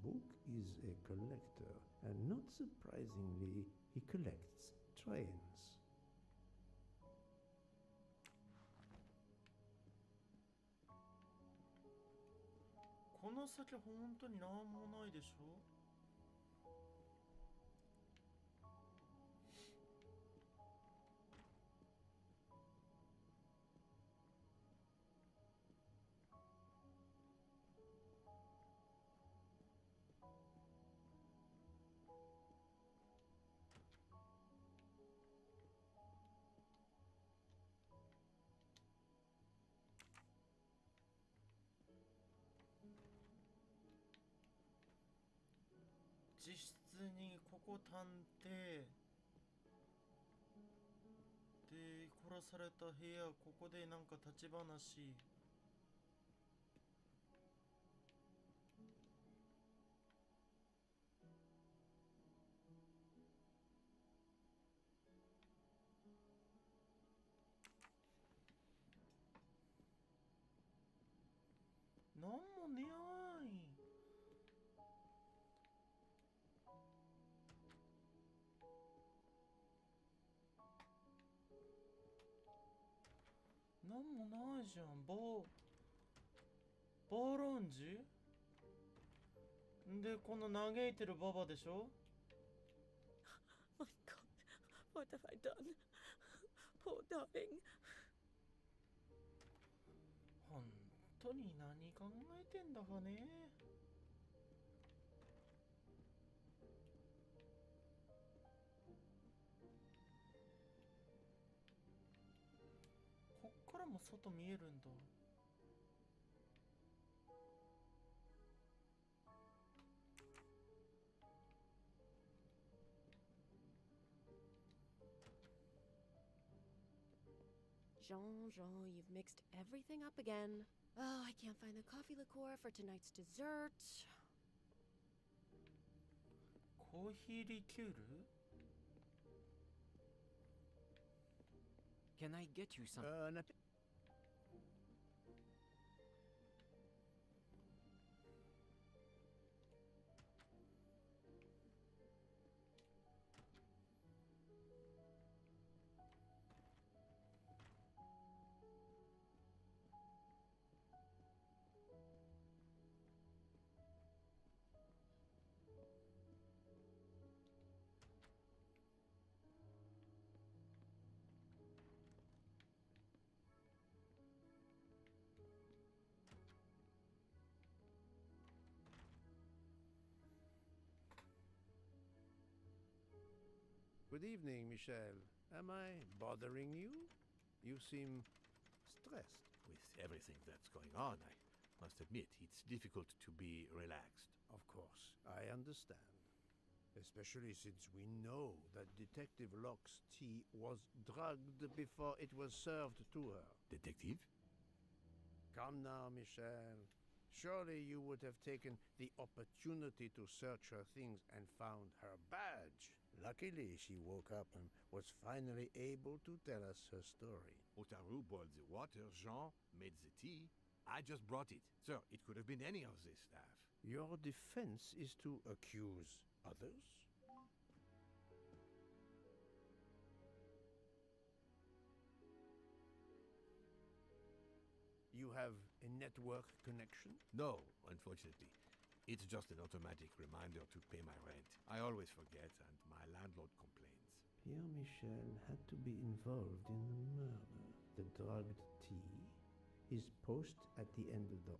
Book is a collector, and not surprisingly, he collects trains. この先本当になんもないでしょ？実質にここ探偵で殺された部屋、ここでなんか立ち話。なんもねやーい。なんもないじゃん。バーランジで、この嘆いてるババでしょ？ My God, what have I done? Poor darling. 本当に何考えてんだかね。こっからも外見えるんだ。Jean, you've mixed everything up again. Oh, I can't find the coffee liqueur for tonight's dessert. コーヒーリキュール？ Can I get you some? Good evening, Michel. Am I bothering you? You seem stressed. With everything that's going on, I must admit it's difficult to be relaxed. Of course, I understand. Especially since we know that Detective Locke's tea was drugged before it was served to her. Detective? Come now, Michel. Surely you would have taken the opportunity to search her things and found her badge. Luckily, she woke up and was finally able to tell us her story. Otaru boiled the water, Jean made the tea. I just brought it. Sir, it could have been any of the staff. Your defense is to accuse others? You have a network connection? No, unfortunately. It's just an automatic reminder to pay my rent. I always forget, and my landlord complains. Pierre Michel had to be involved in the murder. The drugged tea, his post at the end of the...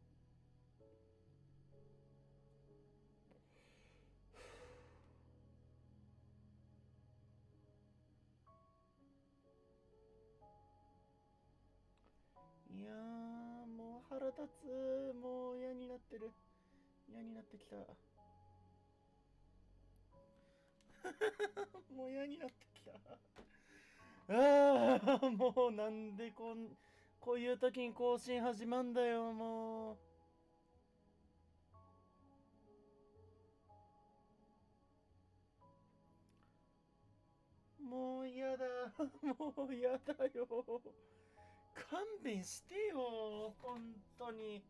いやー、もう腹立つ。もう嫌になってる。嫌になってきた。もう嫌になってきた。ああ、もうなんでこういう時に更新始まんだよ、もう。もう嫌だ。もう嫌だよ。勘弁してよ、本当に。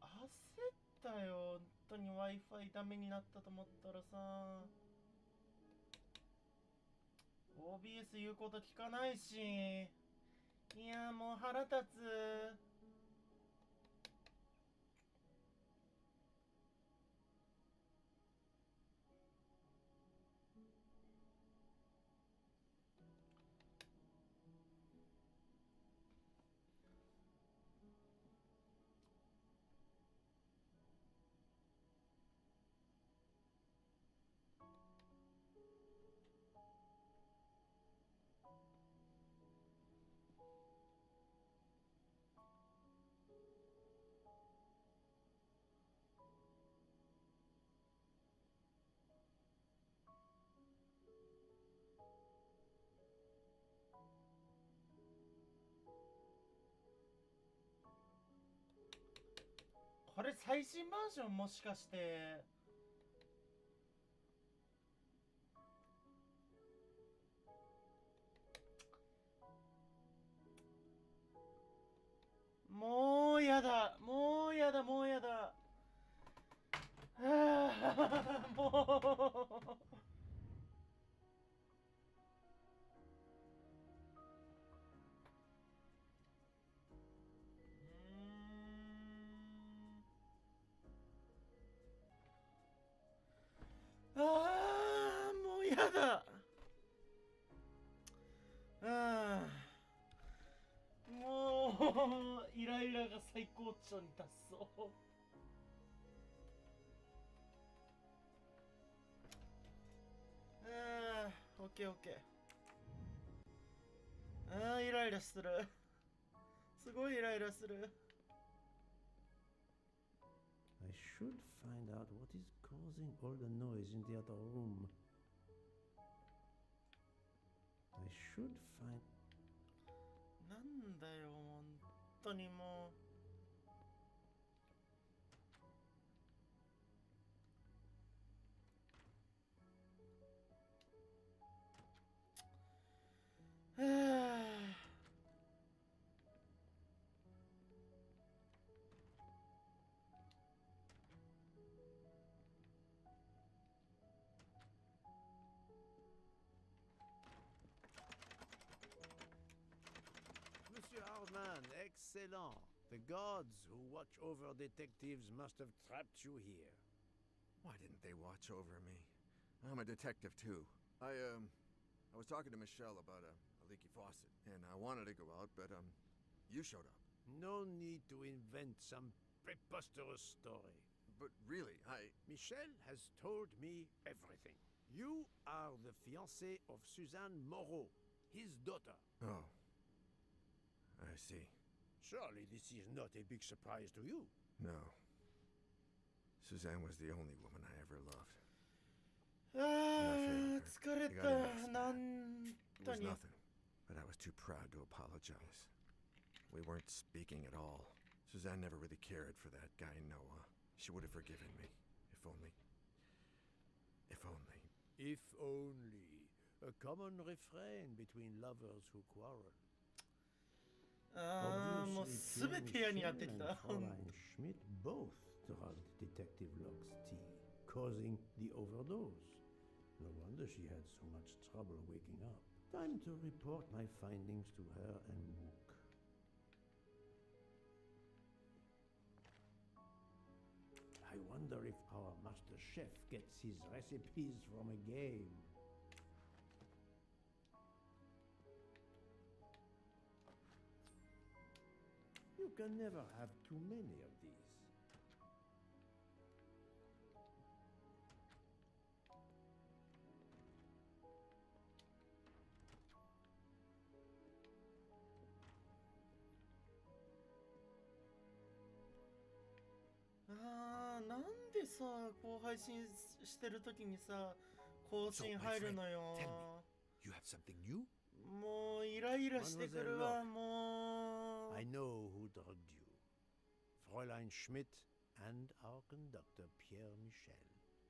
焦ったよ、本当に Wi-Fi ダメになったと思ったらさ。OBS 言うこと聞かないし。いや、もう腹立つ。これ最新バージョンもしかして。もうやだ、もうやだ、もうやだ。ああ、もう。ああ、もうやだ。ああ、もうイライラが最高潮に達そう。ああ、オッケーオッケー。ああ、イライラする。すごいイライラする。I should find out what is causing all the noise in the other room. I should find... なんだよ、本当にもう。はあ。Monsieur Hardman, excellent. The gods who watch over detectives must have trapped you here. Why didn't they watch over me? I'm a detective too. I was talking to Michelle about a leaky faucet, and I wanted to go out, but you showed up. No need to invent some preposterous story. But really, Michelle has told me everything. You are the fiancé of Suzanne Moreau, his daughter. Oh. I see. Surely this is not a big surprise to you. No. Suzanne was the only woman I ever loved. ああ、疲れた。なんと It was に。 nothing, but I was too proud to apologize. We weren't speaking at all. Suzanne never really cared for that guy, Noah. She would have forgiven me. If only. If only. If only. A common refrain between lovers who quarrel. ああ、もうすべて嫌になってきた。 Fräulein Schmidt both drugged Detective Locke's tea, causing the overdose. No wonder she had so much trouble waking up. Time to report my findings to her and Mook. wonder if our master chef gets his recipes from a game. You can never have too many of these.なんでさ、こう配信してる時にさ、更新入るのよ。 Tell me, you have something new? もうイライラしてくるわ、もう。I know who drugged you. Fräulein Schmidt and our conductor Pierre Michel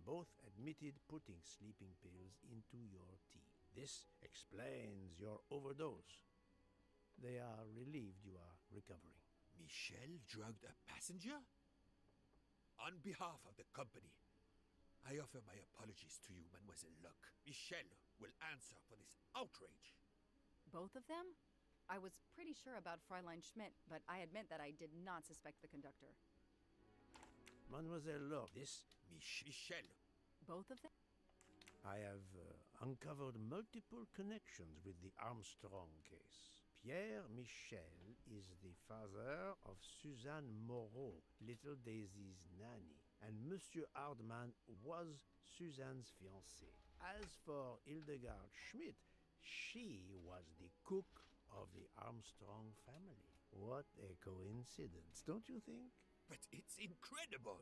both admitted putting sleeping pills into your tea. This explains your overdose. They are relieved you are recovering. Michel drugged a passenger? On behalf of the company, I offer my apologies to you, Mademoiselle Locke. Michel will answer for this outrage. Both of them? I was pretty sure about Fräulein Schmidt, but I admit that I did not suspect the conductor. Mademoiselle Locke, this Michel. Both of them? I have uncovered multiple connections with the Armstrong case. Pierre Michel is the father of Suzanne Moreau, little Daisy's nanny, and Monsieur Hardman was Suzanne's fiancé. As for Hildegard Schmidt, she was the cook of the Armstrong family. What a coincidence, don't you think? But it's incredible.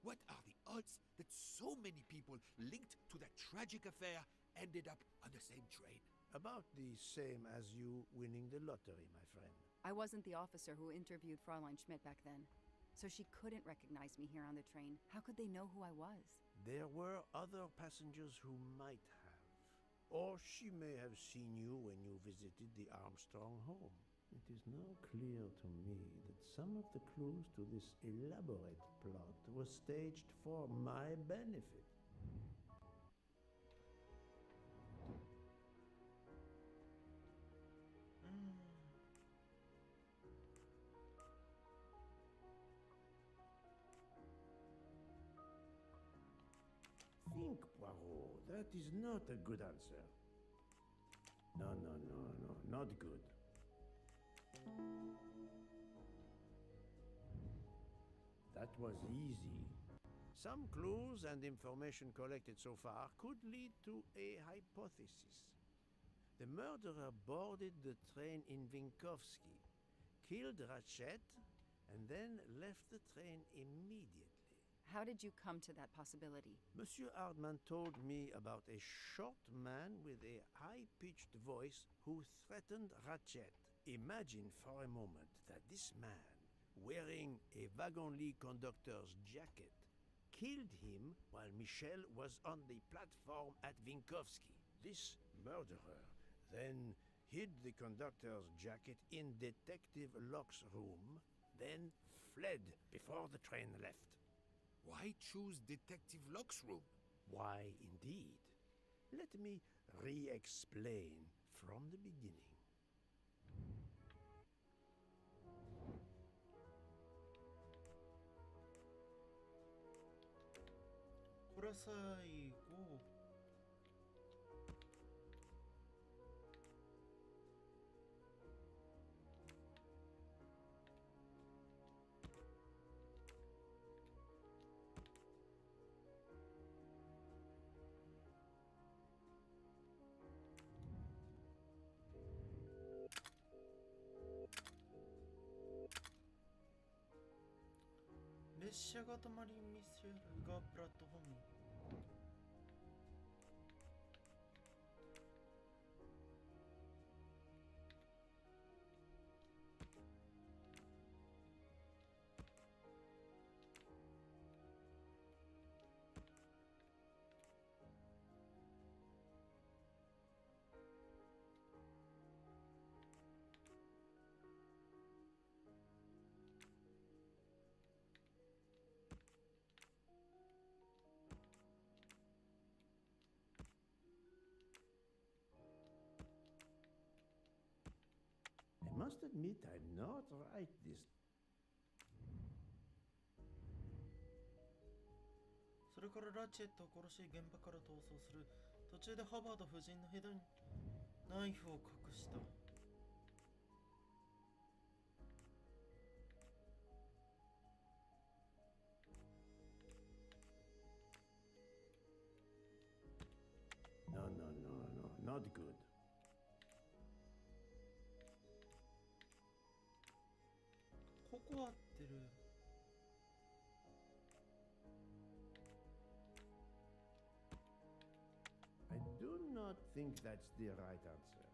What are the odds that so many people linked to that tragic affair ended up on the same train? About the same as you winning the lottery, my friend. I wasn't the officer who interviewed Fräulein Schmidt back then, so she couldn't recognize me here on the train. How could they know who I was? There were other passengers who might have. Or she may have seen you when you visited the Armstrong home. It is now clear to me that some of the clues to this elaborate plot were staged for my benefit. Think, Poirot. That is not a good answer. No, not good. That was easy. Some clues and information collected so far could lead to a hypothesis. The murderer boarded the train in Vinkovsky, killed Ratchet, and then left the train immediately. How did you come to that possibility? Monsieur Hardman told me about a short man with a high-pitched voice who threatened Ratchet. Imagine for a moment that this man, wearing a wagon-lit conductor's jacket, killed him while Michel was on the platform at Vinkovsky. This murderer then hid the conductor's jacket in Detective Locke's room, then fled before the train left. Why choose Detective Locke's room? Why, indeed. Let me re-explain from the beginning.列車が止まり見せるがプラットフォーム。I must admit I'm not right this. それからラチェットを殺し現場から逃走する。途中でハバード夫人のヘドにナイフを隠した。No, not good. ここ合ってる。I do not think that's the right answer.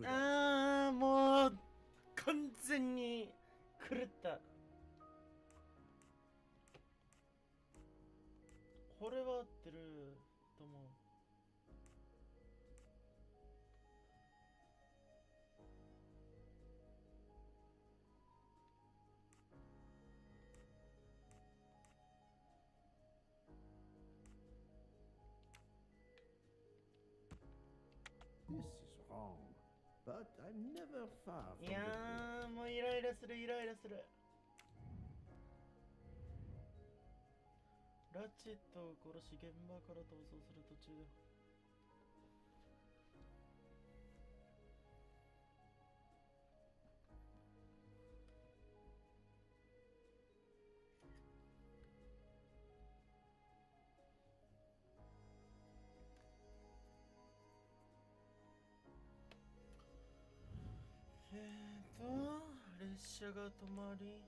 ああ、もう完全に狂った。これは合ってると思う。This is wrong, but I'm never far from いやー、もうイライラするイライラする。ラチェットを殺し現場から逃走する途中で。列車が止まり、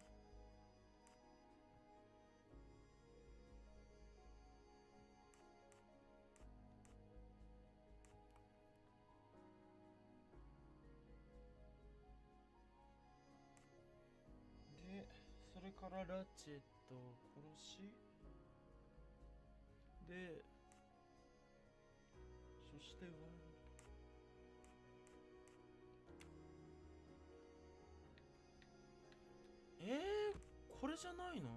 で、それからラチェットを殺し、で、そして終わる。これじゃないの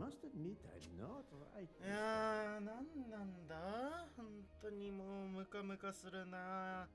？must admit I'm not right. いやー、なんなんだ、本当にもうムカムカするな。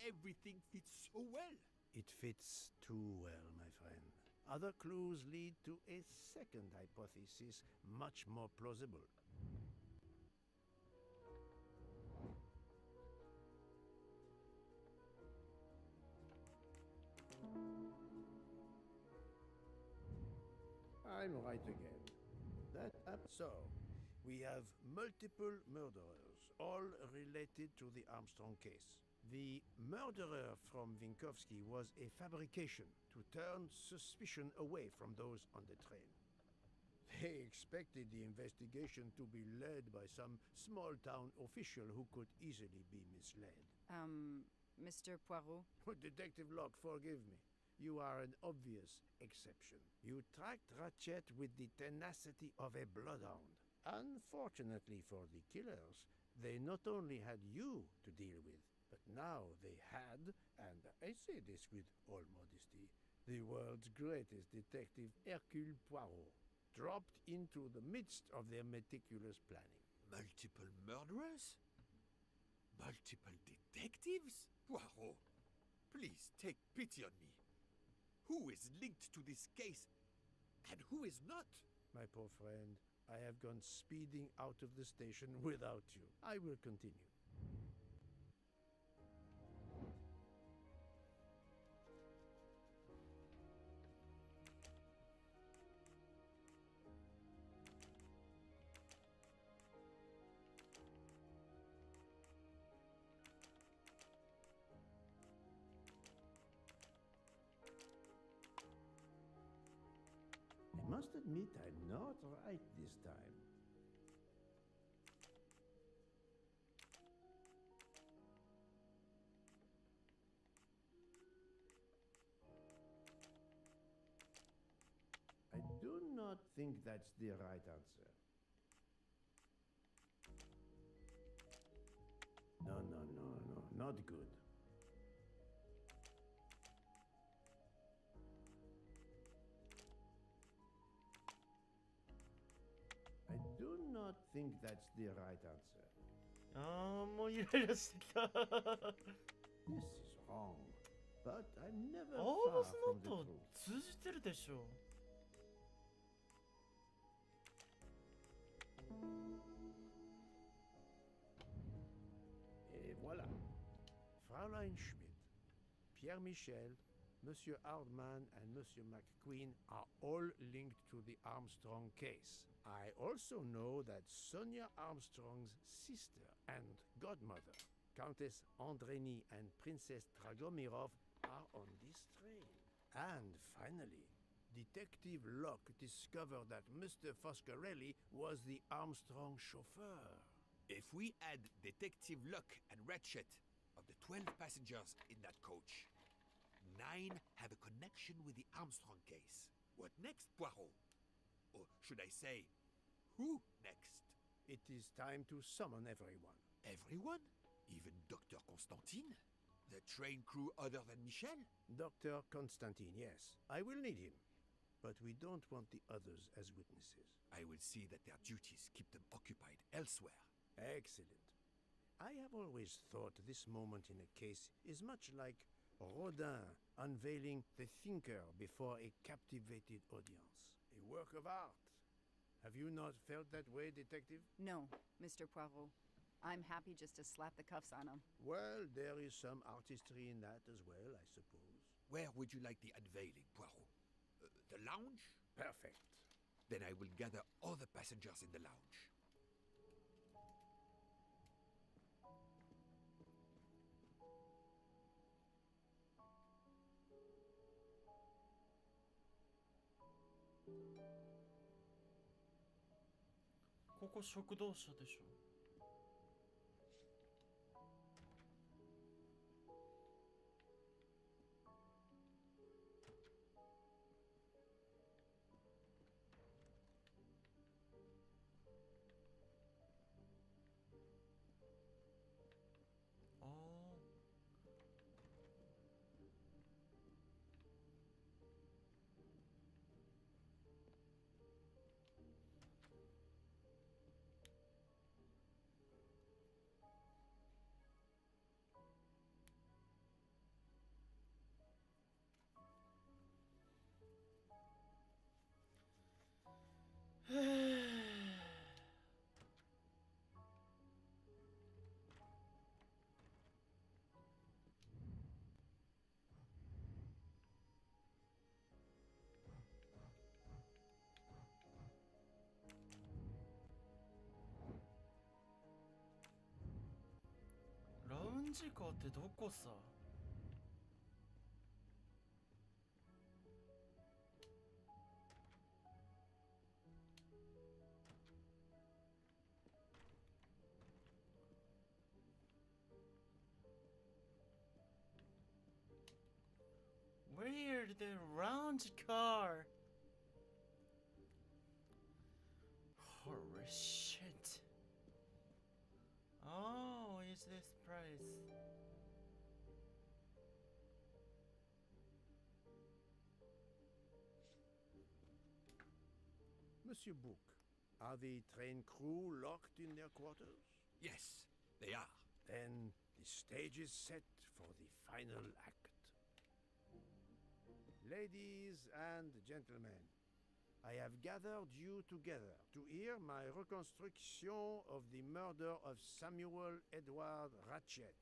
everything fits so well. It fits too well, my friend. Other clues lead to a second hypothesis, much more plausible. I'm right again. So, we have multiple murderers, all related to the Armstrong case. The murderer from Vinkovsky was a fabrication to turn suspicion away from those on the train. They expected the investigation to be led by some small-town official who could easily be misled. Mr. Poirot? Detective Locke, forgive me. You are an obvious exception. You tracked Ratchet with the tenacity of a bloodhound. Unfortunately for the killers, they not only had you to deal with, but now they had, and I say this with all modesty, the world's greatest detective, Hercule Poirot, dropped into the midst of their meticulous planning. Multiple murderers? Multiple detectives? Poirot, please take pity on me. Who is linked to this case, and who is not? My poor friend, I have gone speeding out of the station without you. I will continue. I must admit I'm not right this time. I do not think that's the right answer. No, not good. I do not think that's the right answer. もうイライラしてきた。 This is wrong. But I'm never アー far バス from the ノート truth. 通じてるでしょ。Et voilà. Fraulein Schmidt, Pierre Michel, Monsieur Hardman, and Monsieur McQueen are all linked to the Armstrong case. I also know that Sonia Armstrong's sister and godmother, Countess Andreni and Princess Dragomirov, are on this train. And finally, Detective Locke discovered that Mr. Foscarelli was the Armstrong chauffeur. If we add Detective Locke and Ratchet, of the 12 passengers in that coach, 9 have a connection with the Armstrong case. What next, Poirot? Or should I say, who next? It is time to summon everyone. Everyone? Even Dr. Constantine? The train crew other than Michel? Dr. Constantine, yes. I will need him. But we don't want the others as witnesses. I will see that their duties keep them occupied elsewhere. Excellent. I have always thought this moment in a case is much like Rodin unveiling the thinker before a captivated audience. A work of art. Have you not felt that way, Detective? No, Mr. Poirot. I'm happy just to slap the cuffs on him. Well, there is some artistry in that as well, I suppose. Where would you like the unveiling, Poirot? The lounge? Perfect. Then I will gather all the passengers in the lounge. ここ食堂車でしょ。ああ。ラウンジカーってどこさ？Where the lounge car? Holy shit. Oh, is this price? Monsieur Book, are the train crew locked in their quarters? Yes, they are. Then the stage is set for the final act. Ladies and gentlemen, I have gathered you together to hear my reconstruction of the murder of Samuel Edward Ratchet,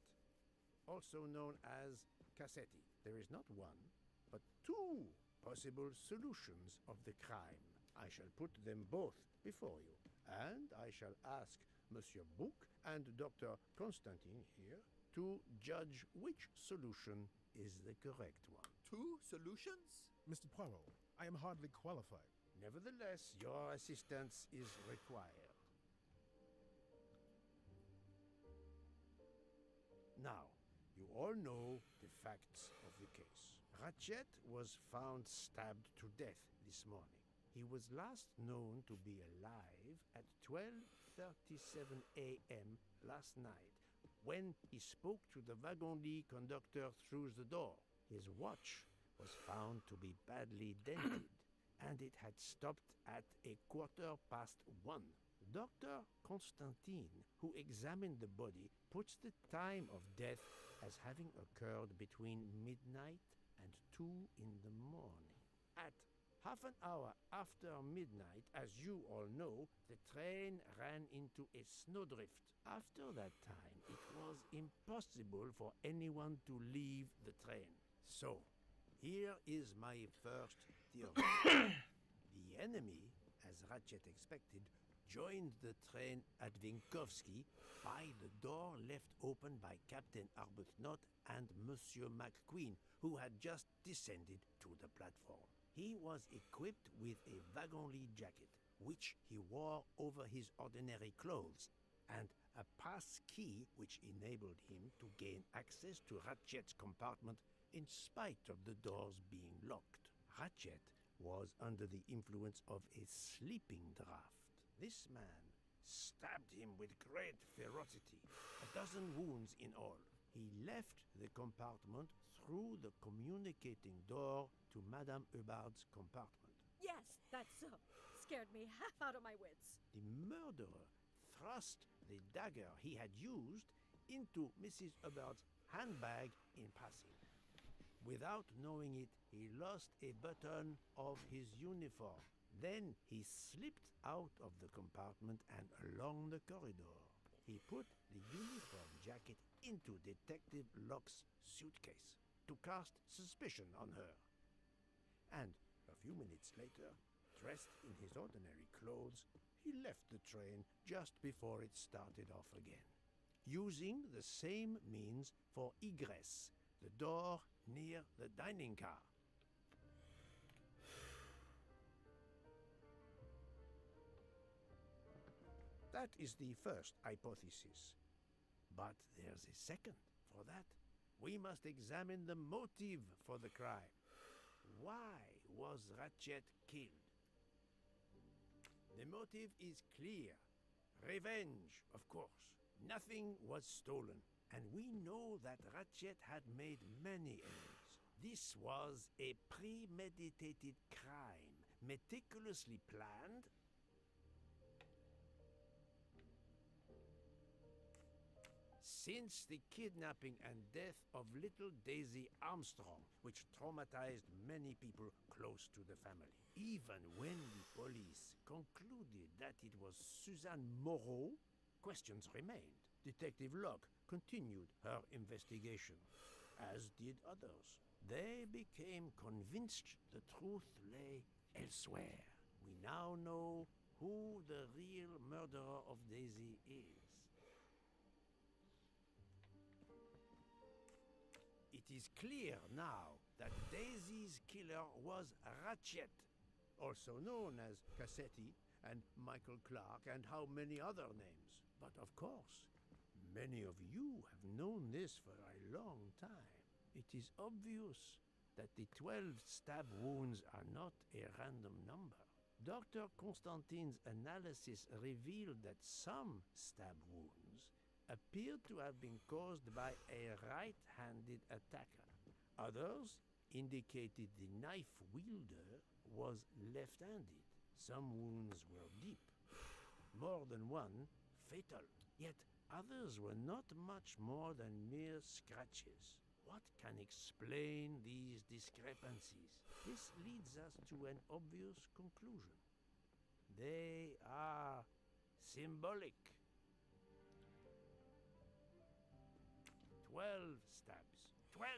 also known as Cassetti. There is not one, but two possible solutions of the crime. I shall put them both before you, and I shall ask Monsieur Book and Dr. Constantine here to judge which solution is the correct one. Two solutions? Mr. Poirot, I am hardly qualified. Nevertheless, your assistance is required. Now, you all know the facts of the case. Ratchet was found stabbed to death this morning. He was last known to be alive at 12:37 a.m. last night, when he spoke to the wagon-lit conductor through the door. His watch was found to be badly dented, and it had stopped at 1:15. Dr. Constantine, who examined the body, puts the time of death as having occurred between midnight and 2 in the morning. At half an hour after midnight, as you all know, the train ran into a snowdrift. After that time, it was impossible for anyone to leave the train. So, here is my first theory. The enemy, as Ratchet expected, joined the train at Vinkovsky by the door left open by Captain Arbuthnot and Monsieur McQueen, who had just descended to the platform. He was equipped with a wagon-lit jacket, which he wore over his ordinary clothes, and a pass key which enabled him to gain access to Ratchet's compartment in spite of the doors being locked. Ratchet was under the influence of a sleeping draught. This man stabbed him with great ferocity, 12 wounds in all. He left the compartment through the communicating door to Madame Hubbard's compartment. Yes, that's so. Scared me half out of my wits. The murderer thrust the dagger he had used into Mrs. Hubbard's handbag in passing. Without knowing it, he lost a button of his uniform. Then he slipped out of the compartment and along the corridor. He put the uniform jacket into Detective Locke's suitcase to cast suspicion on her. And a few minutes later, dressed in his ordinary clothes, he left the train just before it started off again, using the same means for egress, the door near the dining car. That is the first hypothesis. But there's a second. For that, we must examine the motive for the crime. Why was Ratchet killed? The motive is clear. Revenge, of course. Nothing was stolen. And we know that Ratchet had made many enemies. This was a premeditated crime, meticulously planned since the kidnapping and death of little Daisy Armstrong, which traumatized many people close to the family. Even when the police concluded that it was Suzanne Moreau, questions remained. Detective Locke continued her investigation, as did others. They became convinced the truth lay elsewhere. We now know who the real murderer of Daisy is. It is clear now that Daisy's killer was Ratchet, also known as Cassetti and Michael Clark and how many other names. But of course, many of you have known this for a long time. It is obvious that the 12 stab wounds are not a random number. Dr. Constantine's analysis revealed that some stab wounds appeared to have been caused by a right-handed attacker. Others indicated the knife wielder was left-handed. Some wounds were deep, more than one fatal, yet others were not much more than mere scratches. What can explain these discrepancies? This leads us to an obvious conclusion. They are symbolic. 12 stabs. 12!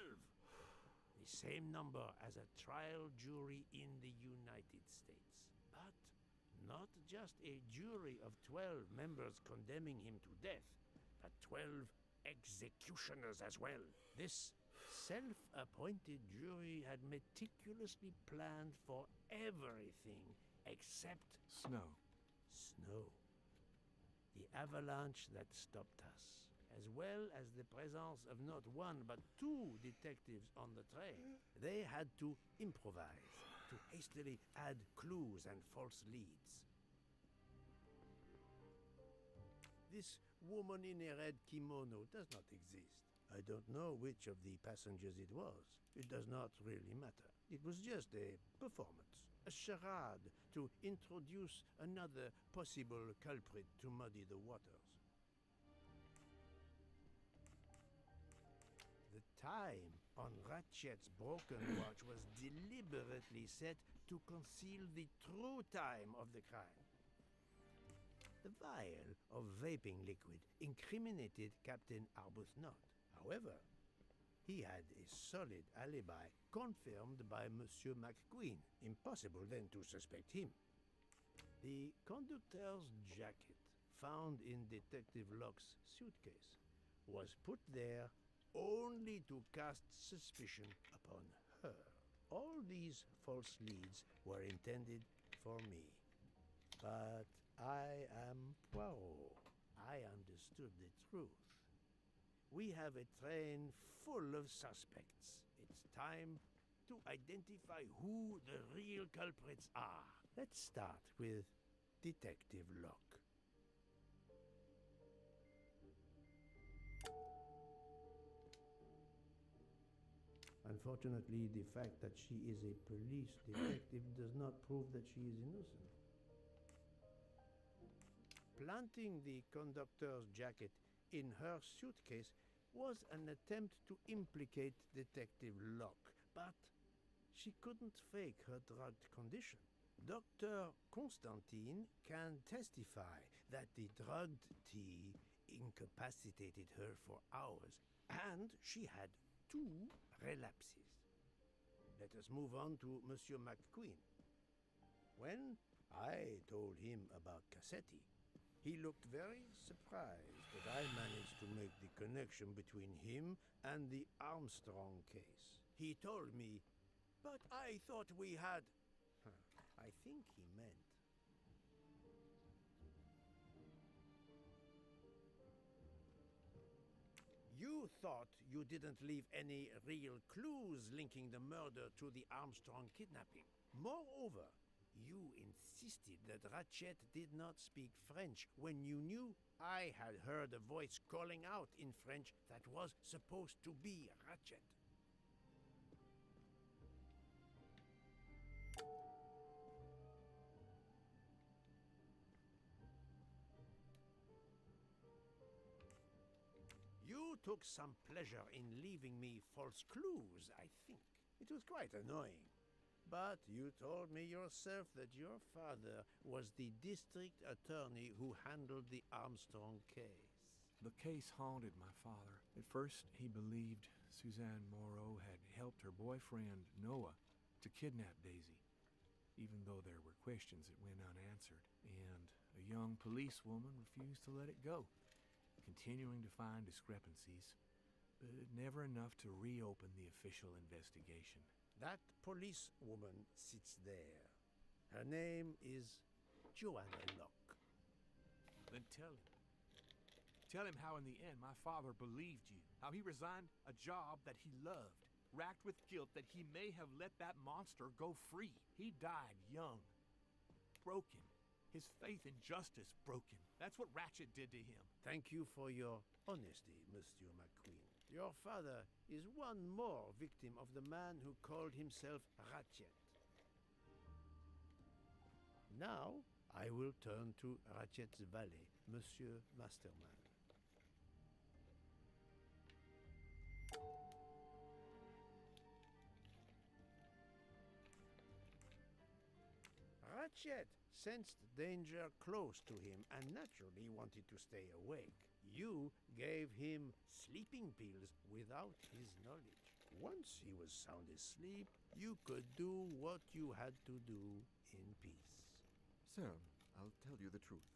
The same number as a trial jury in the United States. But not just a jury of 12 members condemning him to death, but 12 executioners as well. This self-appointed jury had meticulously planned for everything except Snow. snow. The avalanche that stopped us, as well as the presence of not one but two detectives on the train. They had to improvise, to hastily add clues and false leads. This woman in a red kimono does not exist. I don't know which of the passengers it was. It does not really matter. It was just a performance, a charade to introduce another possible culprit to muddy the waters. The time on Ratchet's broken watch was deliberately set to conceal the true time of the crime. The vial of vaping liquid incriminated Captain Arbuthnot. However, he had a solid alibi confirmed by Monsieur McQueen. Impossible then to suspect him. The conductor's jacket found in Detective Locke's suitcase was put there only to cast suspicion upon her. All these false leads were intended for me. But I am Poirot. I understood the truth. We have a train full of suspects. It's time to identify who the real culprits are. Let's start with Detective Locke. Unfortunately, the fact that she is a police detective does not prove that she is innocent. Planting the conductor's jacket in her suitcase was an attempt to implicate Detective Locke, but she couldn't fake her drugged condition. Dr. Constantine can testify that the drugged tea incapacitated her for hours, and she had 2 relapses. Let us move on to Monsieur McQueen. When I told him about Cassetti, he looked very surprised that I managed to make the connection between him and the Armstrong case. He told me, "But I thought we had..." I think he meant... You thought you didn't leave any real clues linking the murder to the Armstrong kidnapping. Moreover, you insisted that Ratchet did not speak French when you knew I had heard a voice calling out in French that was supposed to be Ratchet. You You took some pleasure in leaving me false clues, I think. It was quite annoying. But you told me yourself that your father was the district attorney who handled the Armstrong case. The case haunted my father. At first, he believed Suzanne Moreau had helped her boyfriend, Noah, to kidnap Daisy, even though there were questions that went unanswered, and a young policewoman refused to let it go, continuing to find discrepancies, but never enough to reopen the official investigation. That policewoman sits there. Her name is Joanna Locke. Then tell him. Tell him how in the end my father believed you, how he resigned a job that he loved, racked with guilt that he may have let that monster go free. He died young, broken, his faith in justice broken. That's what Ratchet did to him. Thank you for your honesty, Monsieur McQueen. Your father is one more victim of the man who called himself Ratchet. Now, I will turn to Ratchet's valet, Monsieur Masterman. Ratchet sensed danger close to him and naturally wanted to stay awake. You gave him sleeping pills without his knowledge. Once he was sound asleep, you could do what you had to do in peace. Sir, I'll tell you the truth.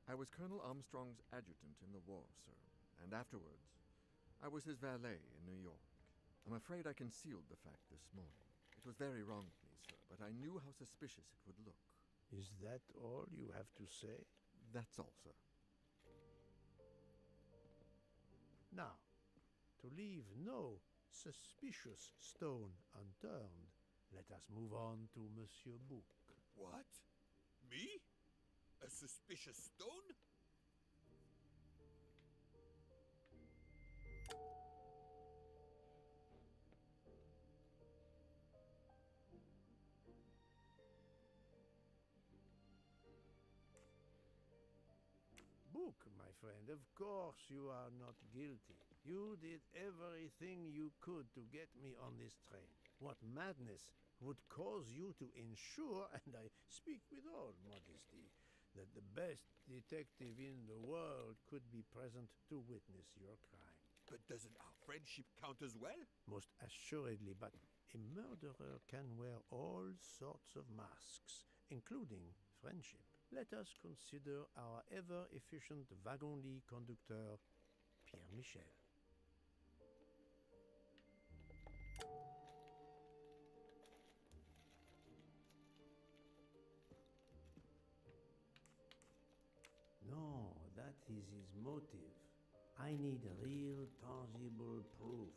I was Colonel Armstrong's adjutant in the war, sir, and afterwards, I was his valet in New York. I'm afraid I concealed the fact this morning. It was very wrong of me, sir, but I knew how suspicious it would look. Is that all you have to say? That's all, sir. Now, to leave no suspicious stone unturned, let us move on to Monsieur Book. What? Me? A suspicious stone? Book, my friend, of course you are not guilty. You did everything you could to get me on this train. What madness would cause you to ensure, and I speak with all modesty, that the best detective in the world could be present to witness your crime? But doesn't our friendship count as well? Most assuredly, but a murderer can wear all sorts of masks, including friendship. Let us consider our ever-efficient wagon-lit conductor, Pierre Michel. No, that is his motive. I need real, tangible proof.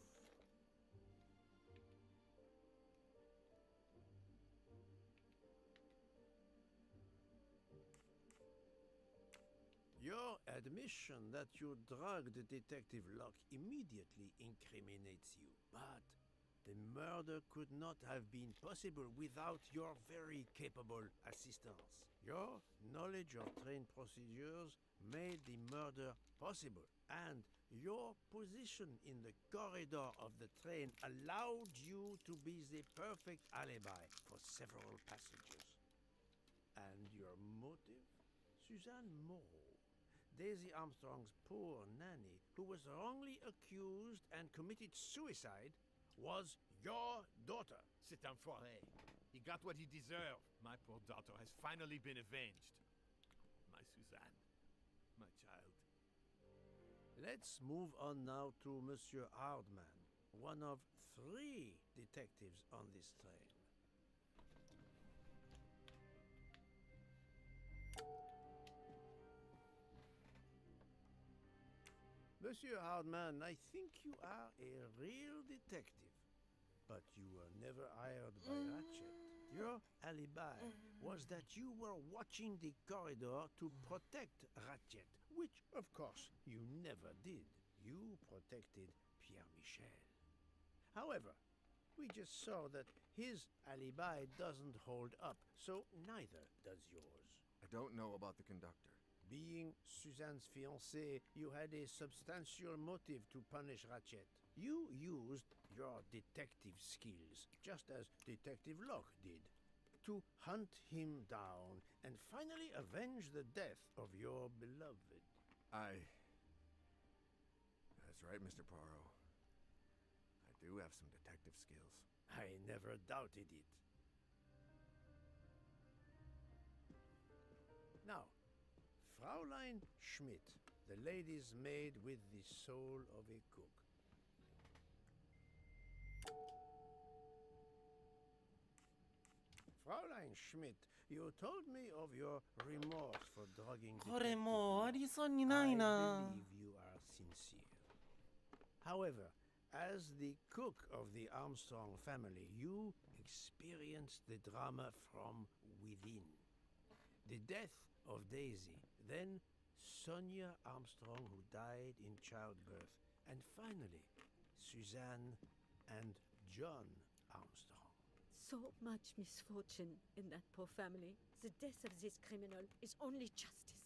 Your admission that you drugged Detective Locke immediately incriminates you, but the murder could not have been possible without your very capable assistance. Your knowledge of train procedures made the murder possible, and your position in the corridor of the train allowed you to be the perfect alibi for several passengers. And your motive? Suzanne Moreau, Daisy Armstrong's poor nanny, who was wrongly accused and committed suicide, was your daughter. C'est un foiré. He got what he deserved. My poor daughter has finally been avenged. My Suzanne. My child. Let's move on now to Monsieur Hardman, one of 3 detectives on this train. Monsieur Hardman, I think you are a real detective, but you were never hired by Ratchet. Your alibi was that you were watching the corridor to protect Ratchet, which, of course, you never did. You protected Pierre Michel. However, we just saw that his alibi doesn't hold up, so neither does yours. I don't know about the conductor. Being Suzanne's fiancé, you had a substantial motive to punish Ratchet. You used your detective skills, just as Detective Locke did, to hunt him down and finally avenge the death of your beloved. That's right, Mr. Poirot. I do have some detective skills. I never doubted it. Now, Fraulein Schmidt, the lady's maid with the soul of a cook. Fraulein Schmidt, you told me of your remorse for drugging これもう終わりそうにないな。 I believe you are sincere. However, as the cook of the Armstrong family, you experienced the drama from within. The death of Daisy, then Sonia Armstrong, who died in childbirth, and finally Suzanne and John Armstrong. So much misfortune in that poor family. The death of this criminal is only justice.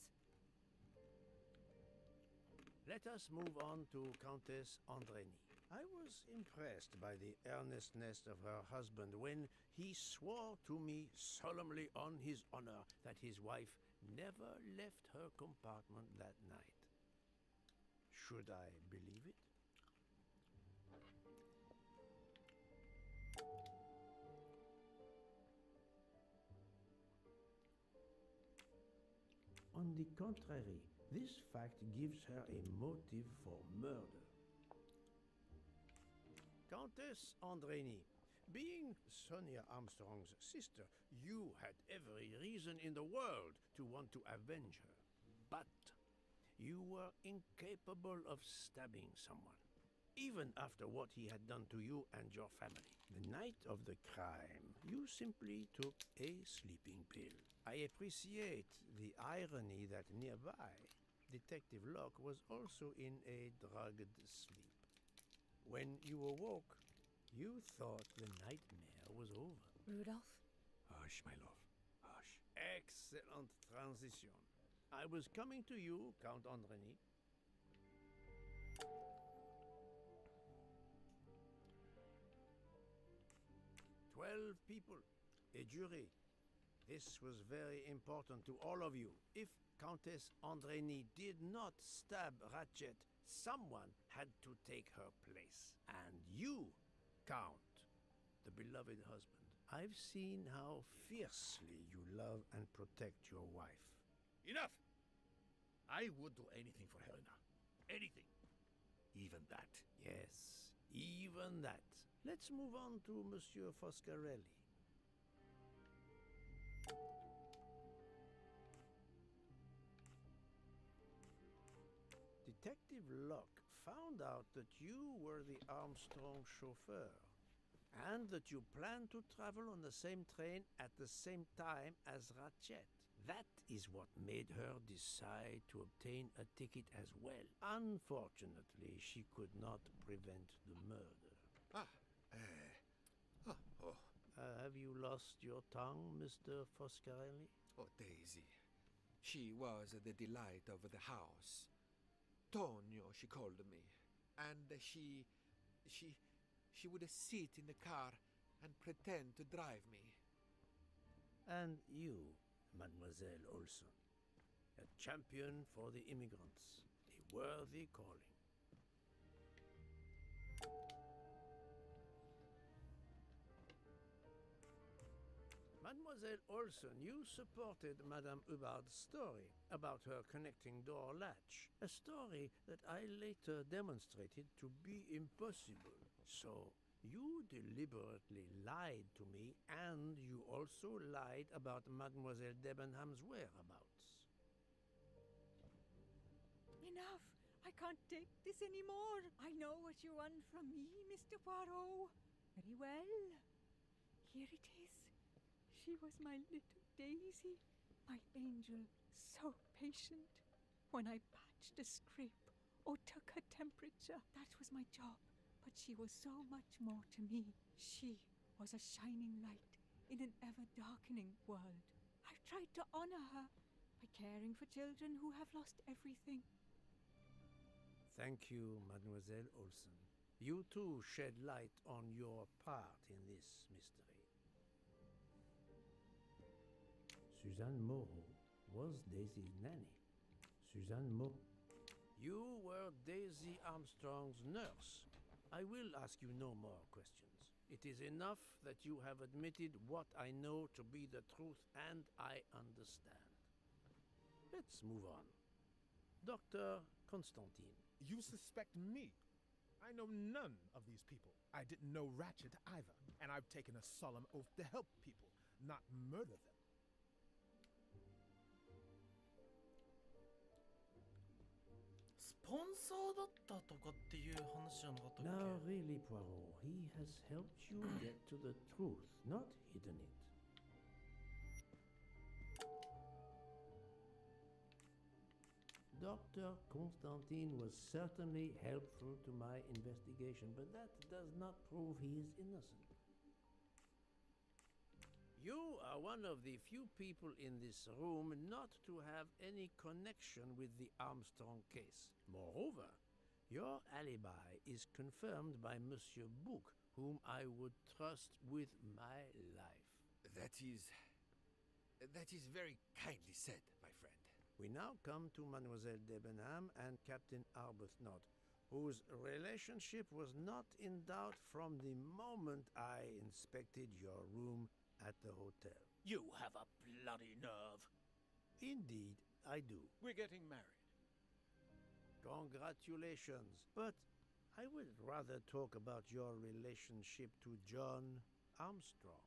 Let us move on to Countess Andreni. I was impressed by the earnestness of her husband when he swore to me solemnly on his honor that his wife never left her compartment that night. Should I believe it? On the contrary, this fact gives her a motive for murder. Countess Andreni, being Sonia Armstrong's sister, you had every reason in the world to want to avenge her. But you were incapable of stabbing someone, even after what he had done to you and your family. The night of the crime, you simply took a sleeping pill. I appreciate the irony that nearby, Detective Locke was also in a drugged sleep. When you awoke, you thought the nightmare was over. Rudolph? Hush, my love. Hush. Excellent transition. I was coming to you, Count Andreni. 12 people, a jury. This was very important to all of you. If Countess Andreni did not stab Ratchet, someone had to take her place. And you, Count, the beloved husband. I've seen how fiercely you love and protect your wife. Enough! I would do anything for Helena. Anything. Even that. Yes, even that. Let's move on to Monsieur Foscarelli. Detective Locke found out that you were the Armstrong chauffeur, and that you planned to travel on the same train at the same time as Ratchet. That is what made her decide to obtain a ticket as well. Unfortunately, she could not prevent the murder. Have you lost your tongue, Mr. Foscarelli? Oh, Daisy. She was the delight of the house. Tonio, she called me. And she would sit in the car and pretend to drive me. And you, Mademoiselle Olson. A champion for the immigrants. A worthy calling. Mademoiselle Olson, you supported Madame Hubbard's story about her connecting door latch, a story that I later demonstrated to be impossible. So, you deliberately lied to me, and you also lied about Mademoiselle Debenham's whereabouts. Enough! I can't take this anymore. I know what you want from me, Mr. Poirot. Very well. Here it is. She was my little Daisy, my angel, so patient. When I patched a scrape or took her temperature, that was my job. But she was so much more to me. She was a shining light in an ever-darkening world. I've tried to honor her, by caring for children who have lost everything. Thank you, Mademoiselle Olsen. You too shed light on your part in this mystery. Suzanne Moreau was Daisy's nanny. Suzanne Moreau. You were Daisy Armstrong's nurse. I will ask you no more questions. It is enough that you have admitted what I know to be the truth, and I understand. Let's move on. Dr. Constantine. You suspect me? I know none of these people. I didn't know Ratchet either, and I've taken a solemn oath to help people, not murder them. Now, really, Poirot, he has helped you get to the truth, not hidden it. Dr. Constantine was certainly helpful to my investigation, but that does not prove he is innocent. You are one of the few people in this room not to have any connection with the Armstrong case. Moreover, your alibi is confirmed by Monsieur Bouc, whom I would trust with my life. That is very kindly said, my friend. We now come to Mademoiselle Debenham and Captain Arbuthnot, whose relationship was not in doubt from the moment I inspected your room at the hotel. You have a bloody nerve. Indeed, I do. We're getting married. Congratulations. But I would rather talk about your relationship to John Armstrong.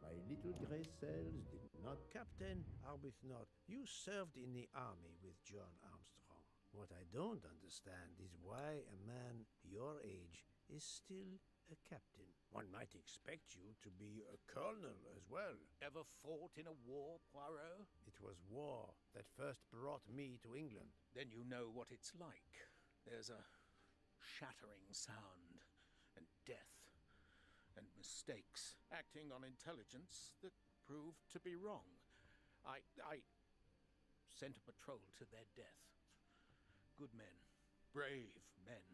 My little gray cells did not. Captain Arbuthnot, you served in the army with John Armstrong. What I don't understand is why a man your age is still a captain. One might expect you to be a colonel as well. Ever fought in a war, Poirot? It was war that first brought me to England. Then you know what it's like. There's a shattering sound, and death, and mistakes, acting on intelligence that proved to be wrong. I sent a patrol to their death. Good men, brave men,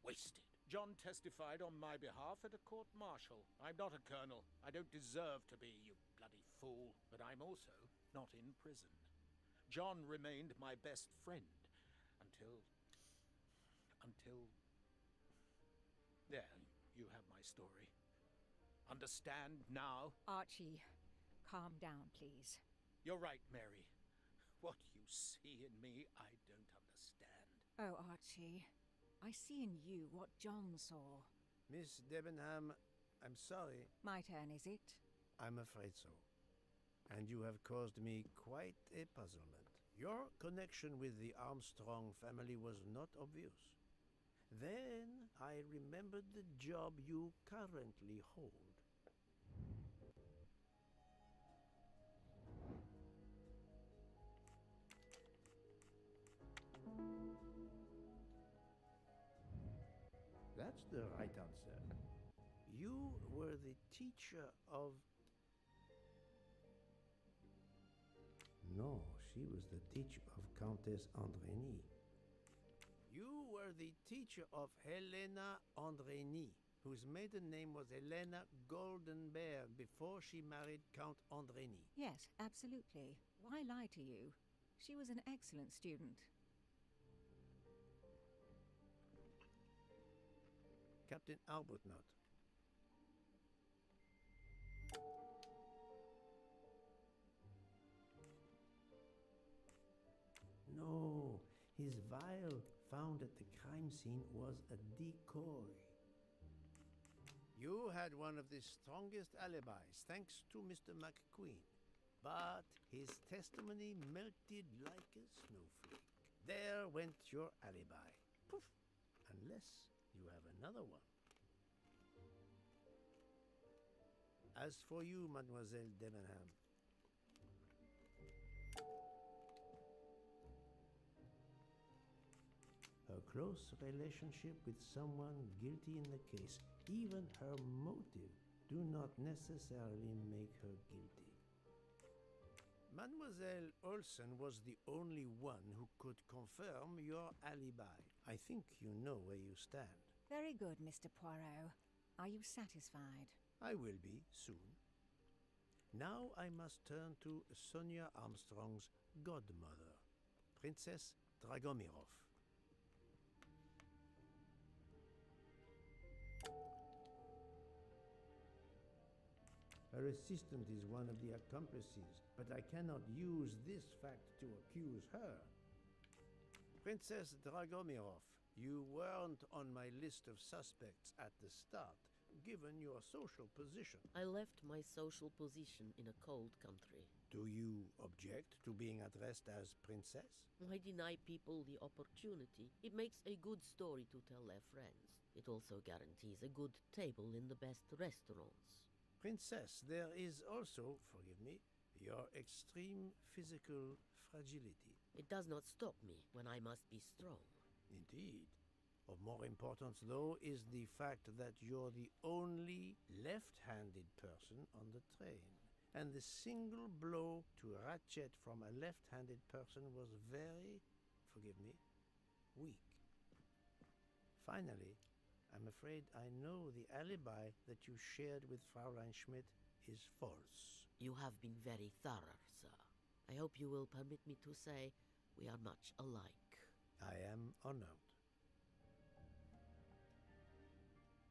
wasted. John testified on my behalf at a court-martial. I'm not a colonel. I don't deserve to be, you bloody fool. But I'm also not in prison. John remained my best friend until... There, you have my story. Understand now? Archie, calm down, please. You're right, Mary. What you see in me, I don't understand. Oh, Archie, I see in you what John saw. Miss Debenham, I'm sorry. My turn, is it? I'm afraid so. And you have caused me quite a puzzlement. Your connection with the Armstrong family was not obvious. Then I remembered the job you currently hold. That's the right answer. You were the teacher of... No, she was the teacher of Countess Andrény. You were the teacher of Helena Andrény, whose maiden name was Helena Goldenberg before she married Count Andrény. Yes, absolutely. Why lie to you? She was an excellent student. Captain Arbuthnot. No, his vial found at the crime scene was a decoy. You had one of the strongest alibis, thanks to Mr. McQueen. But his testimony melted like a snowflake. There went your alibi. Poof! Unless you have another one. As for you, Mademoiselle Debenham, her close relationship with someone guilty in the case, even her motive, do not necessarily make her guilty. Mademoiselle Olsen was the only one who could confirm your alibi. I think you know where you stand. Very good, Mr. Poirot. Are you satisfied? I will be soon. Now I must turn to Sonia Armstrong's godmother, Princess Dragomirov. Her assistant is one of the accomplices, but I cannot use this fact to accuse her. Princess Dragomirov, you weren't on my list of suspects at the start, given your social position. I left my social position in a cold country. Do you object to being addressed as princess? I deny people the opportunity. It makes a good story to tell their friends. It also guarantees a good table in the best restaurants. Princess, there is also, forgive me, your extreme physical fragility. It does not stop me when I must be strong. Indeed. Of more importance, though, is the fact that you're the only left-handed person on the train. And the single blow to Ratchet from a left-handed person was very, forgive me, weak. Finally, I'm afraid I know the alibi that you shared with Fraulein Schmidt is false. You have been very thorough, sir. I hope you will permit me to say we are much alike. I am honored.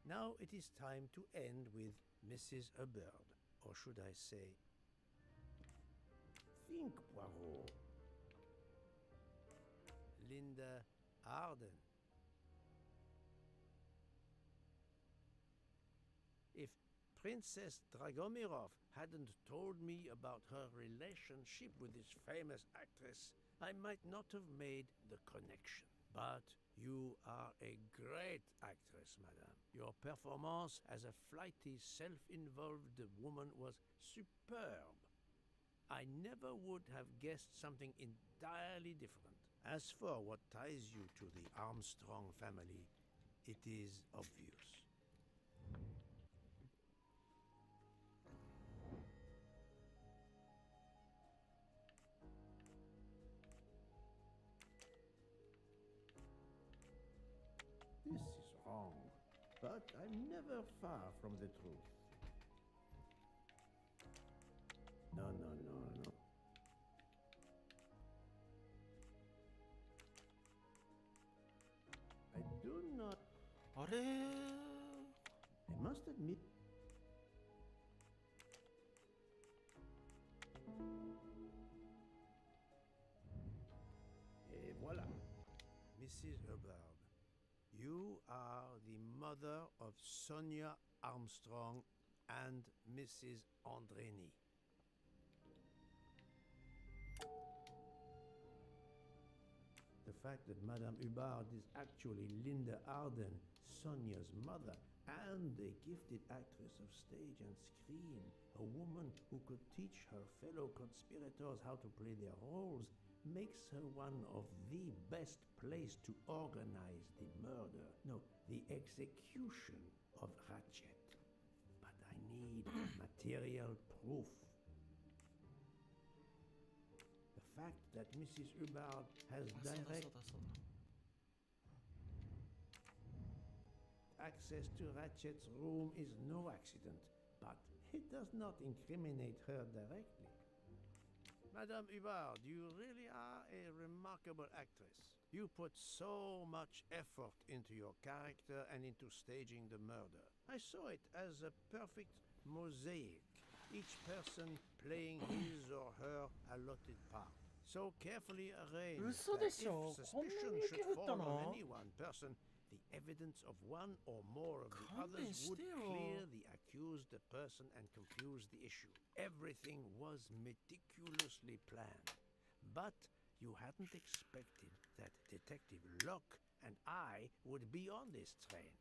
Now it is time to end with Mrs. Hubbard, or should I say, think, Poirot. Linda Arden. If Princess Dragomirov hadn't told me about her relationship with this famous actress, I might not have made the connection. But you are a great actress, madame. Your performance as a flighty, self-involved woman was superb. I never would have guessed something entirely different. As for what ties you to the Armstrong family, it is obvious. This is wrong, but I'm never far from the truth. No. I do not. あれ I must admit. Et voilà, Mrs. Hubbard. You are the mother of Sonia Armstrong and Mrs. Andreni. The fact that Madame Hubbard is actually Linda Arden, Sonia's mother, and a gifted actress of stage and screen, a woman who could teach her fellow conspirators how to play their roles, makes her one of the best placed to organize the murder. No, the execution of Ratchet. But I need material proof. The fact that Mrs. Hubbard has direct access to Ratchet's room is no accident, but it does not incriminate her directly. Madame Hubbard, you really are a remarkable actress. You put so much effort into your character and into staging the murder. I saw it as a perfect mosaic, each person playing his or her allotted part. So carefully arranged that if suspicion should fall on any one person, the evidence of one or more of the others would clear the accused person and confuse the issue. Everything was meticulously planned. But you hadn't expected that Detective Locke and I would be on this train.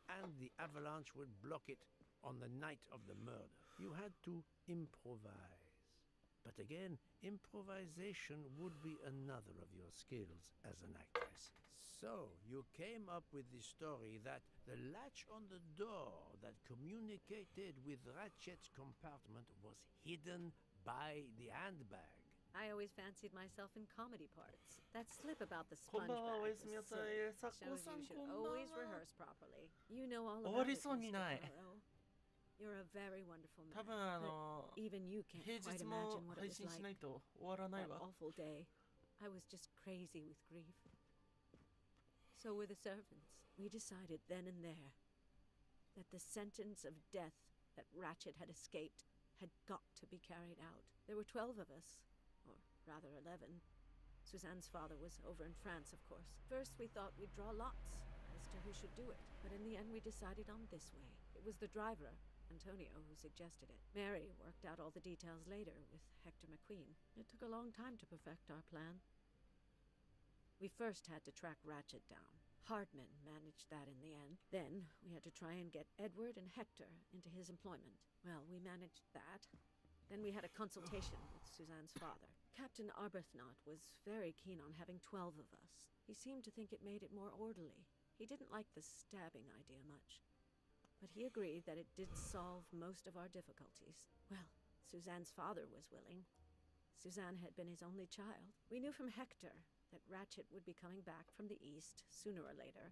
And the avalanche would block it on the night of the murder. You had to improvise. But again, improvisation would be another of your skills as an actress. So, you came up with the story that the latch on the door that communicated with Ratchet's compartment was hidden by the handbag. I always fancied myself in comedy parts. That slip about the sponge こんばんは、おや bag すみな was さ silly. い。さこ Shows さん、 you should こんばん always は。 rehearse properly. You know all 終わ about り it, そうに Mr. ない。 Poirot. You're a very wonderful 多 man. 分but even you can't 平 quite 日も imagine what 配 it was 信しな like. いと終わらない That わ。 awful day. I was just crazy with grief. So were the servants. We decided then and there that the sentence of death that Ratchet had escaped had got to be carried out. There were 12 of us, or rather 11. Suzanne's father was over in France, of course. First, we thought we'd draw lots as to who should do it, but in the end, we decided on this way. It was the driver, Antonio, who suggested it. Mary worked out all the details later with Hector McQueen. It took a long time to perfect our plan. We first had to track Ratchet down. Hardman managed that in the end. Then we had to try and get Edward and Hector into his employment. Well, we managed that. Then we had a consultation with Suzanne's father. Captain Arbuthnot was very keen on having 12 of us. He seemed to think it made it more orderly. He didn't like the stabbing idea much. But he agreed that it did solve most of our difficulties. Well, Suzanne's father was willing. Suzanne had been his only child. We knew from Hector that Ratchet would be coming back from the east, sooner or later,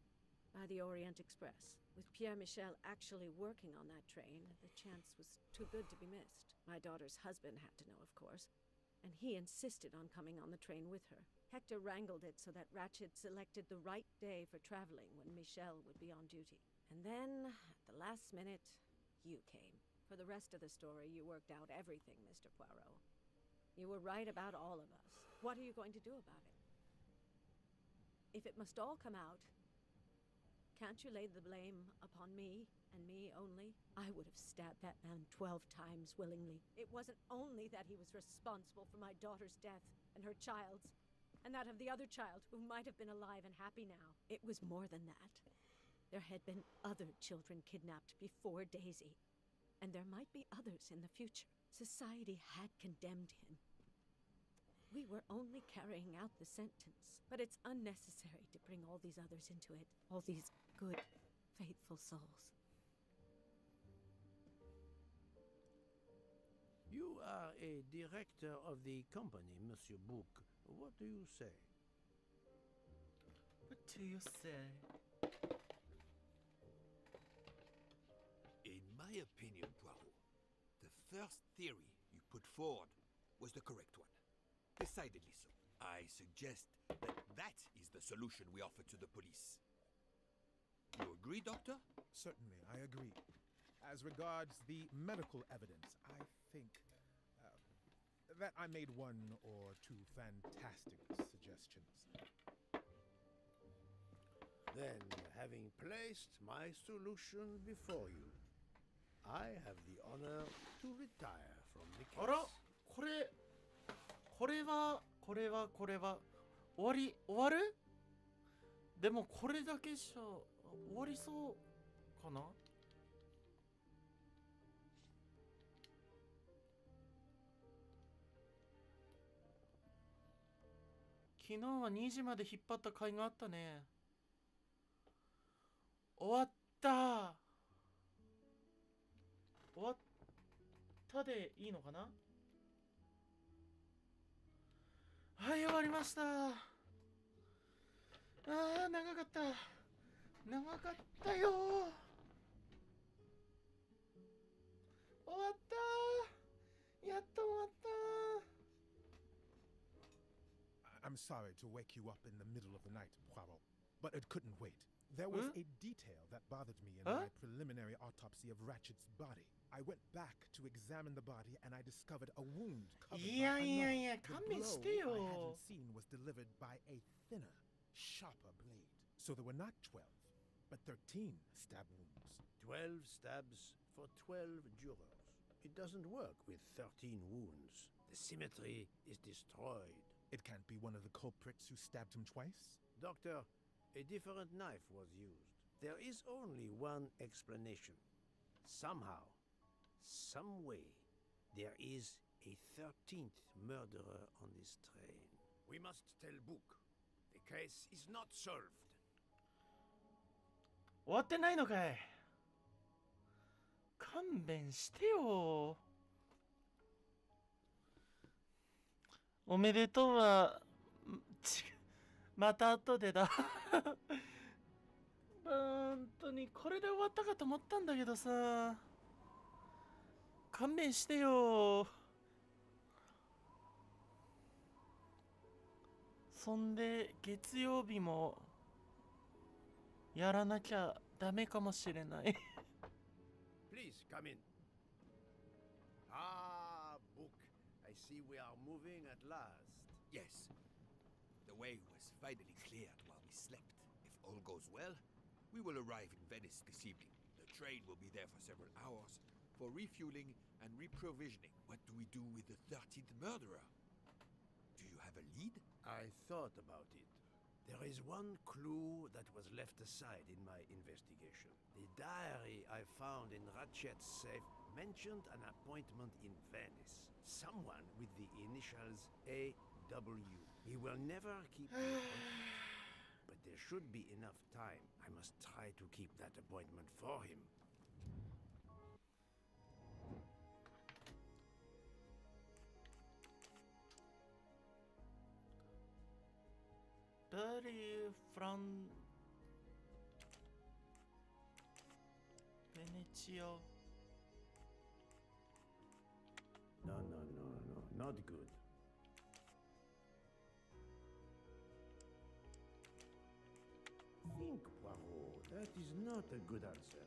by the Orient Express. With Pierre Michel actually working on that train, the chance was too good to be missed. My daughter's husband had to know, of course, and he insisted on coming on the train with her. Hector wrangled it so that Ratchet selected the right day for traveling when Michel would be on duty. And then, at the last minute, you came. For the rest of the story, you worked out everything, Mr. Poirot. You were right about all of us. What are you going to do about it? If it must all come out, can't you lay the blame upon me, and me only? I would have stabbed that man 12 times willingly. It wasn't only that he was responsible for my daughter's death, and her child's, and that of the other child who might have been alive and happy now. It was more than that. There had been other children kidnapped before Daisy, and there might be others in the future. Society had condemned him. We were only carrying out the sentence, but it's unnecessary to bring all these others into it. All these good, faithful souls. You are a director of the company, Monsieur Book. What do you say? What do you say? In my opinion, Poirot, the first theory you put forward was the correct one. Decidedly so. I suggest that that is the solution we offer to the police. You agree, Doctor? Certainly, I agree. As regards the medical evidence, I think that I made one or two fantastic suggestions. Then, having placed my solution before you, I have the honor to retire from the case. あら、これは終わる？でもこれだけじゃ終わりそうかな？昨日は2時まで引っ張った甲斐があったね。終わったでいいのかな？はい、終わりました。長かったよ。終わった。やっと終わった。I'm sorry to wake you up in the middle of the night, Poirot, but it couldn't wait. There was a detail that bothered me in my preliminary autopsy of Ratchet's body. I went back to examine the body and I discovered a wound covered by another. The blow I hadn't seen was delivered by a thinner, sharper blade. So there were not 12, but 13 stab wounds. 12 stabs for 12 jurors. It doesn't work with 13 wounds. The symmetry is destroyed. It can't be one of the culprits who stabbed him twice? Doctor, a different knife was used. There is only one explanation. Somehow, some way, there is a 13th murderer on this train. We must tell Book. The case is not solved. 終わってないのかい。勘弁してよ。おめでとうはまた後でだ。本当にこれで終わったかと思ったんだけどさ、勘弁してよ。そんで月曜日もやらなきゃダメかもしれない。Please come in. Ah, Book. I see we are moving at last. Yes. The way was finally cleared while we slept. If all goes well, we will arrive in Venice this evening. The train will be there for several hours for refueling and reprovisioning. What do we do with the 13th murderer? Do you have a lead? I thought about it. There is one clue that was left aside in my investigation. The diary I found in Ratchet's safe mentioned an appointment in Venice. Someone with the initials A.W. He will never keep the appointment, but there should be enough time. I must try to keep that appointment for him. Dirty from Venezia. No, not good. Think, Poirot. That is not a good answer.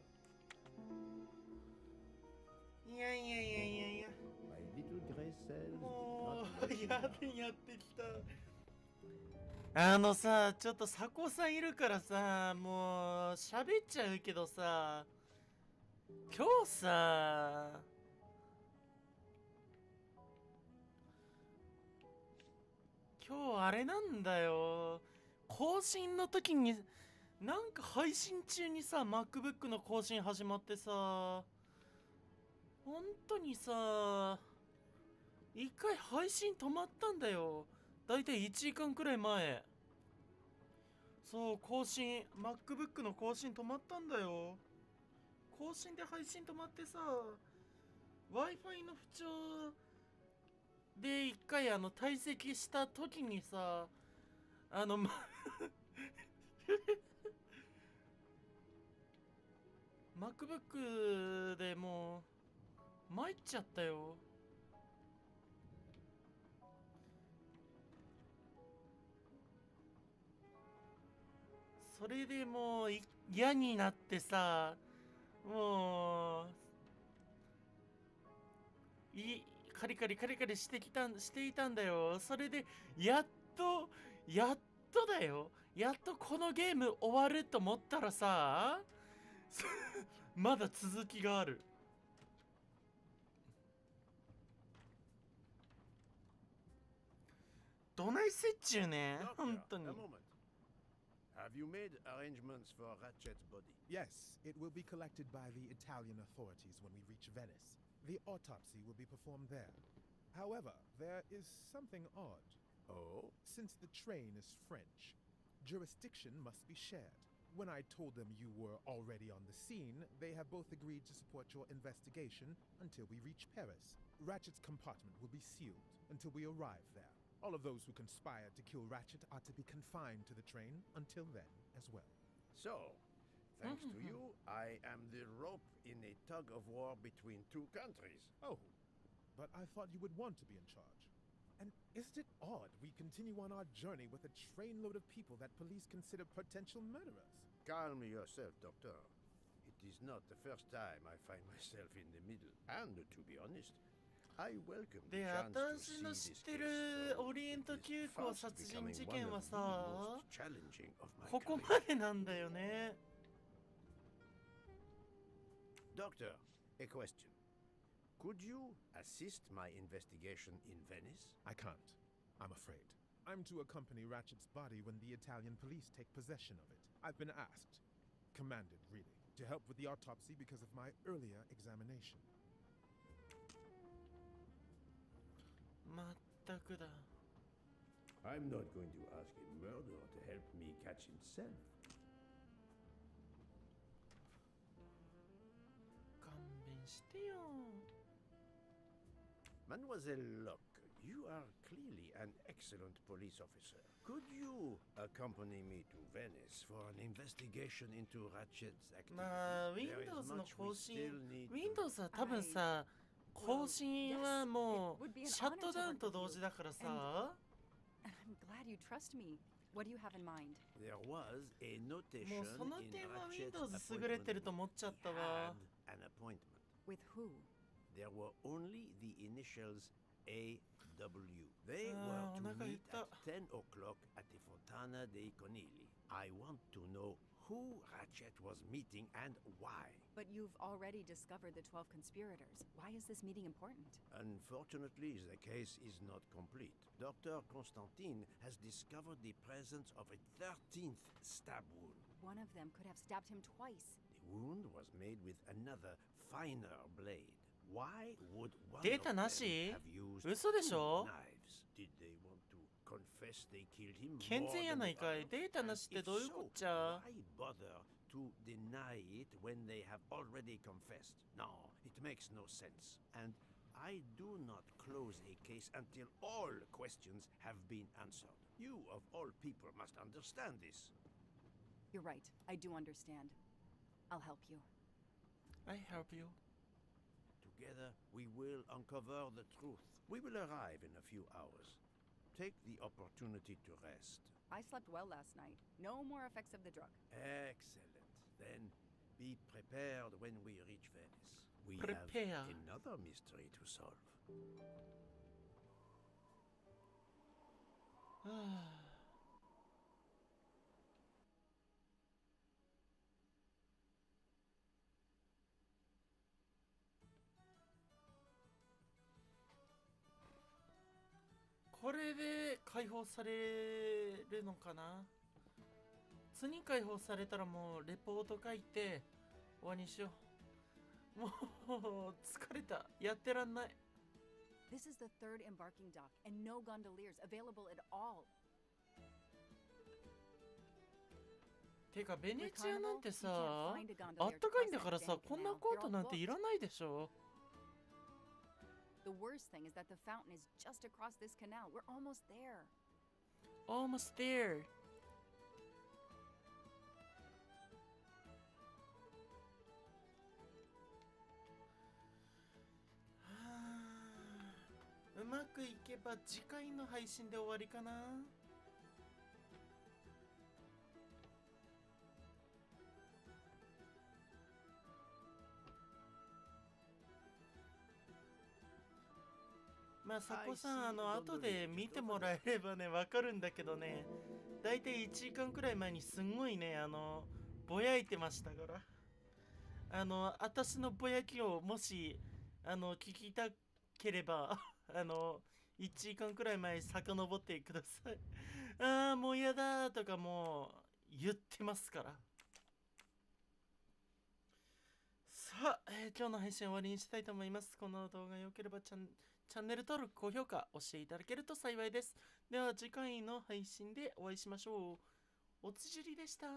いやいやいやいやいや。 My little gray cells も did not うやってきた。あのさ、ちょっと佐古さんいるからさ、もう喋っちゃうけどさ、今日さ、今日あれなんだよ。更新の時に、なんか配信中にさ、MacBook の更新始まってさ、本当にさ、一回配信止まったんだよ。だいたい1時間くらい前。そう、更新、MacBook の更新止まったんだよ。更新で配信止まってさ、Wi-Fi の不調で一回退席した時にさ、MacBook でもう参っちゃったよ。それでもう嫌になってさ、もうカリカリしていたんだよ。それでやっとだよ。やっとこのゲーム終わると思ったらさ、まだ続きがある。どないせっちゅうね、本当に。 Have you made arrangements for Ratchet's body? Yes, it will be collected by the Italian authorities when we reach Venice. The autopsy will be performed there. However, there is something odd. Oh? Since the train is French, jurisdiction must be shared. When I told them you were already on the scene, they have both agreed to support your investigation until we reach Paris. Ratchet's compartment will be sealed until we arrive there. All of those who conspired to kill Ratchet are to be confined to the train until then as well. So, thanks to you, I am the rope in a tug of war between two countries. Oh, but I thought you would want to be in charge. And isn't it odd we continue on our journey with a trainload of people that police consider potential murderers? Calm yourself, Doctor. It is not the first time I find myself in the middle. And to be honest, I welcome the で、 chance to 私 see の this 知って case る solved. オリエント It is 急行 fast 殺人 becoming 事 one 件 of は the さ、 most challenging of my ここ career. までなんだよね。 Doctor, a question. Could you assist my investigation in Venice? I can't, I'm afraid. I'm to accompany Ratchet's body when the Italian police take possession of it. I've been asked. commanded, really, to help with the autopsy because of my earlier examination. まったくだ。 I'm not going to ask a murderer to help me catch himself. 勘弁してよ。 Mademoiselle Locke, you are clearly an excellent police officer. Could you accompany me to Venice for an investigation into Ratchet's activities? まあ Windows の更新 Windows は多分さ更新はもうシャットダウンと同時だからさ I'm glad you trust me. What do you have in mind? There was a も notation うその in 点は Ratchet's Windows 優れてると思っちゃったわ an appointment. With who? There were only the initials AW. They Ah, were to meet nakahita. at 10 o'clock at the Fontana dei Conigli. I want to know who Ratchet was meeting and why. But you've already discovered the 12 conspirators. Why is this meeting important? Unfortunately, the case is not complete. Dr. Constantine has discovered the presence of a 13th stab wound. One of them could have stabbed him twice. The wound was made with another, finer blade. Why would one デー of タ them なし have used 嘘でし two ょ knives? Did they want to confess they killed him 健 more 全や than な the いかい other? データなしって And どういう if こっ so, ちゃ why bother to deny it when they have already confessed? No, it makes no sense. And I do not close a case until all questions have been answered. You, of all people, must understand this. You're right. I do understand. I'll help you. I help you Together, we will uncover the truth. We will arrive in a few hours. Take the opportunity to rest. I slept well last night. No more effects of the drug. Excellent. Then be prepared when we reach Venice. We Prepare. have another mystery to solve. はあこれで解放されるのかな。次解放されたらもうレポート書いて終わりにしよう。もう疲れた。やってらんない。 This is the third embarking dock, and no gondoliers available at all. てかベネチアなんてさあったかいんだからさこんなコートなんていらないでしょ。 The worst thing is that the fountain is just across this canal. We're almost there. Almost there. うまくいけば次回の配信で終わりかな。まあそこさ後で見てもらえればねわかるんだけどね、だいたい1時間くらい前にすんごいねぼやいてましたから私のぼやきをもし聞きたければ1時間くらい前遡ってください。ああもうやだとかもう言ってますから。さあ、今日の配信終わりにしたいと思います。この動画良ければチャンネル登録、高評価押していただけると幸いです。では次回の配信でお会いしましょう。おつじりでした。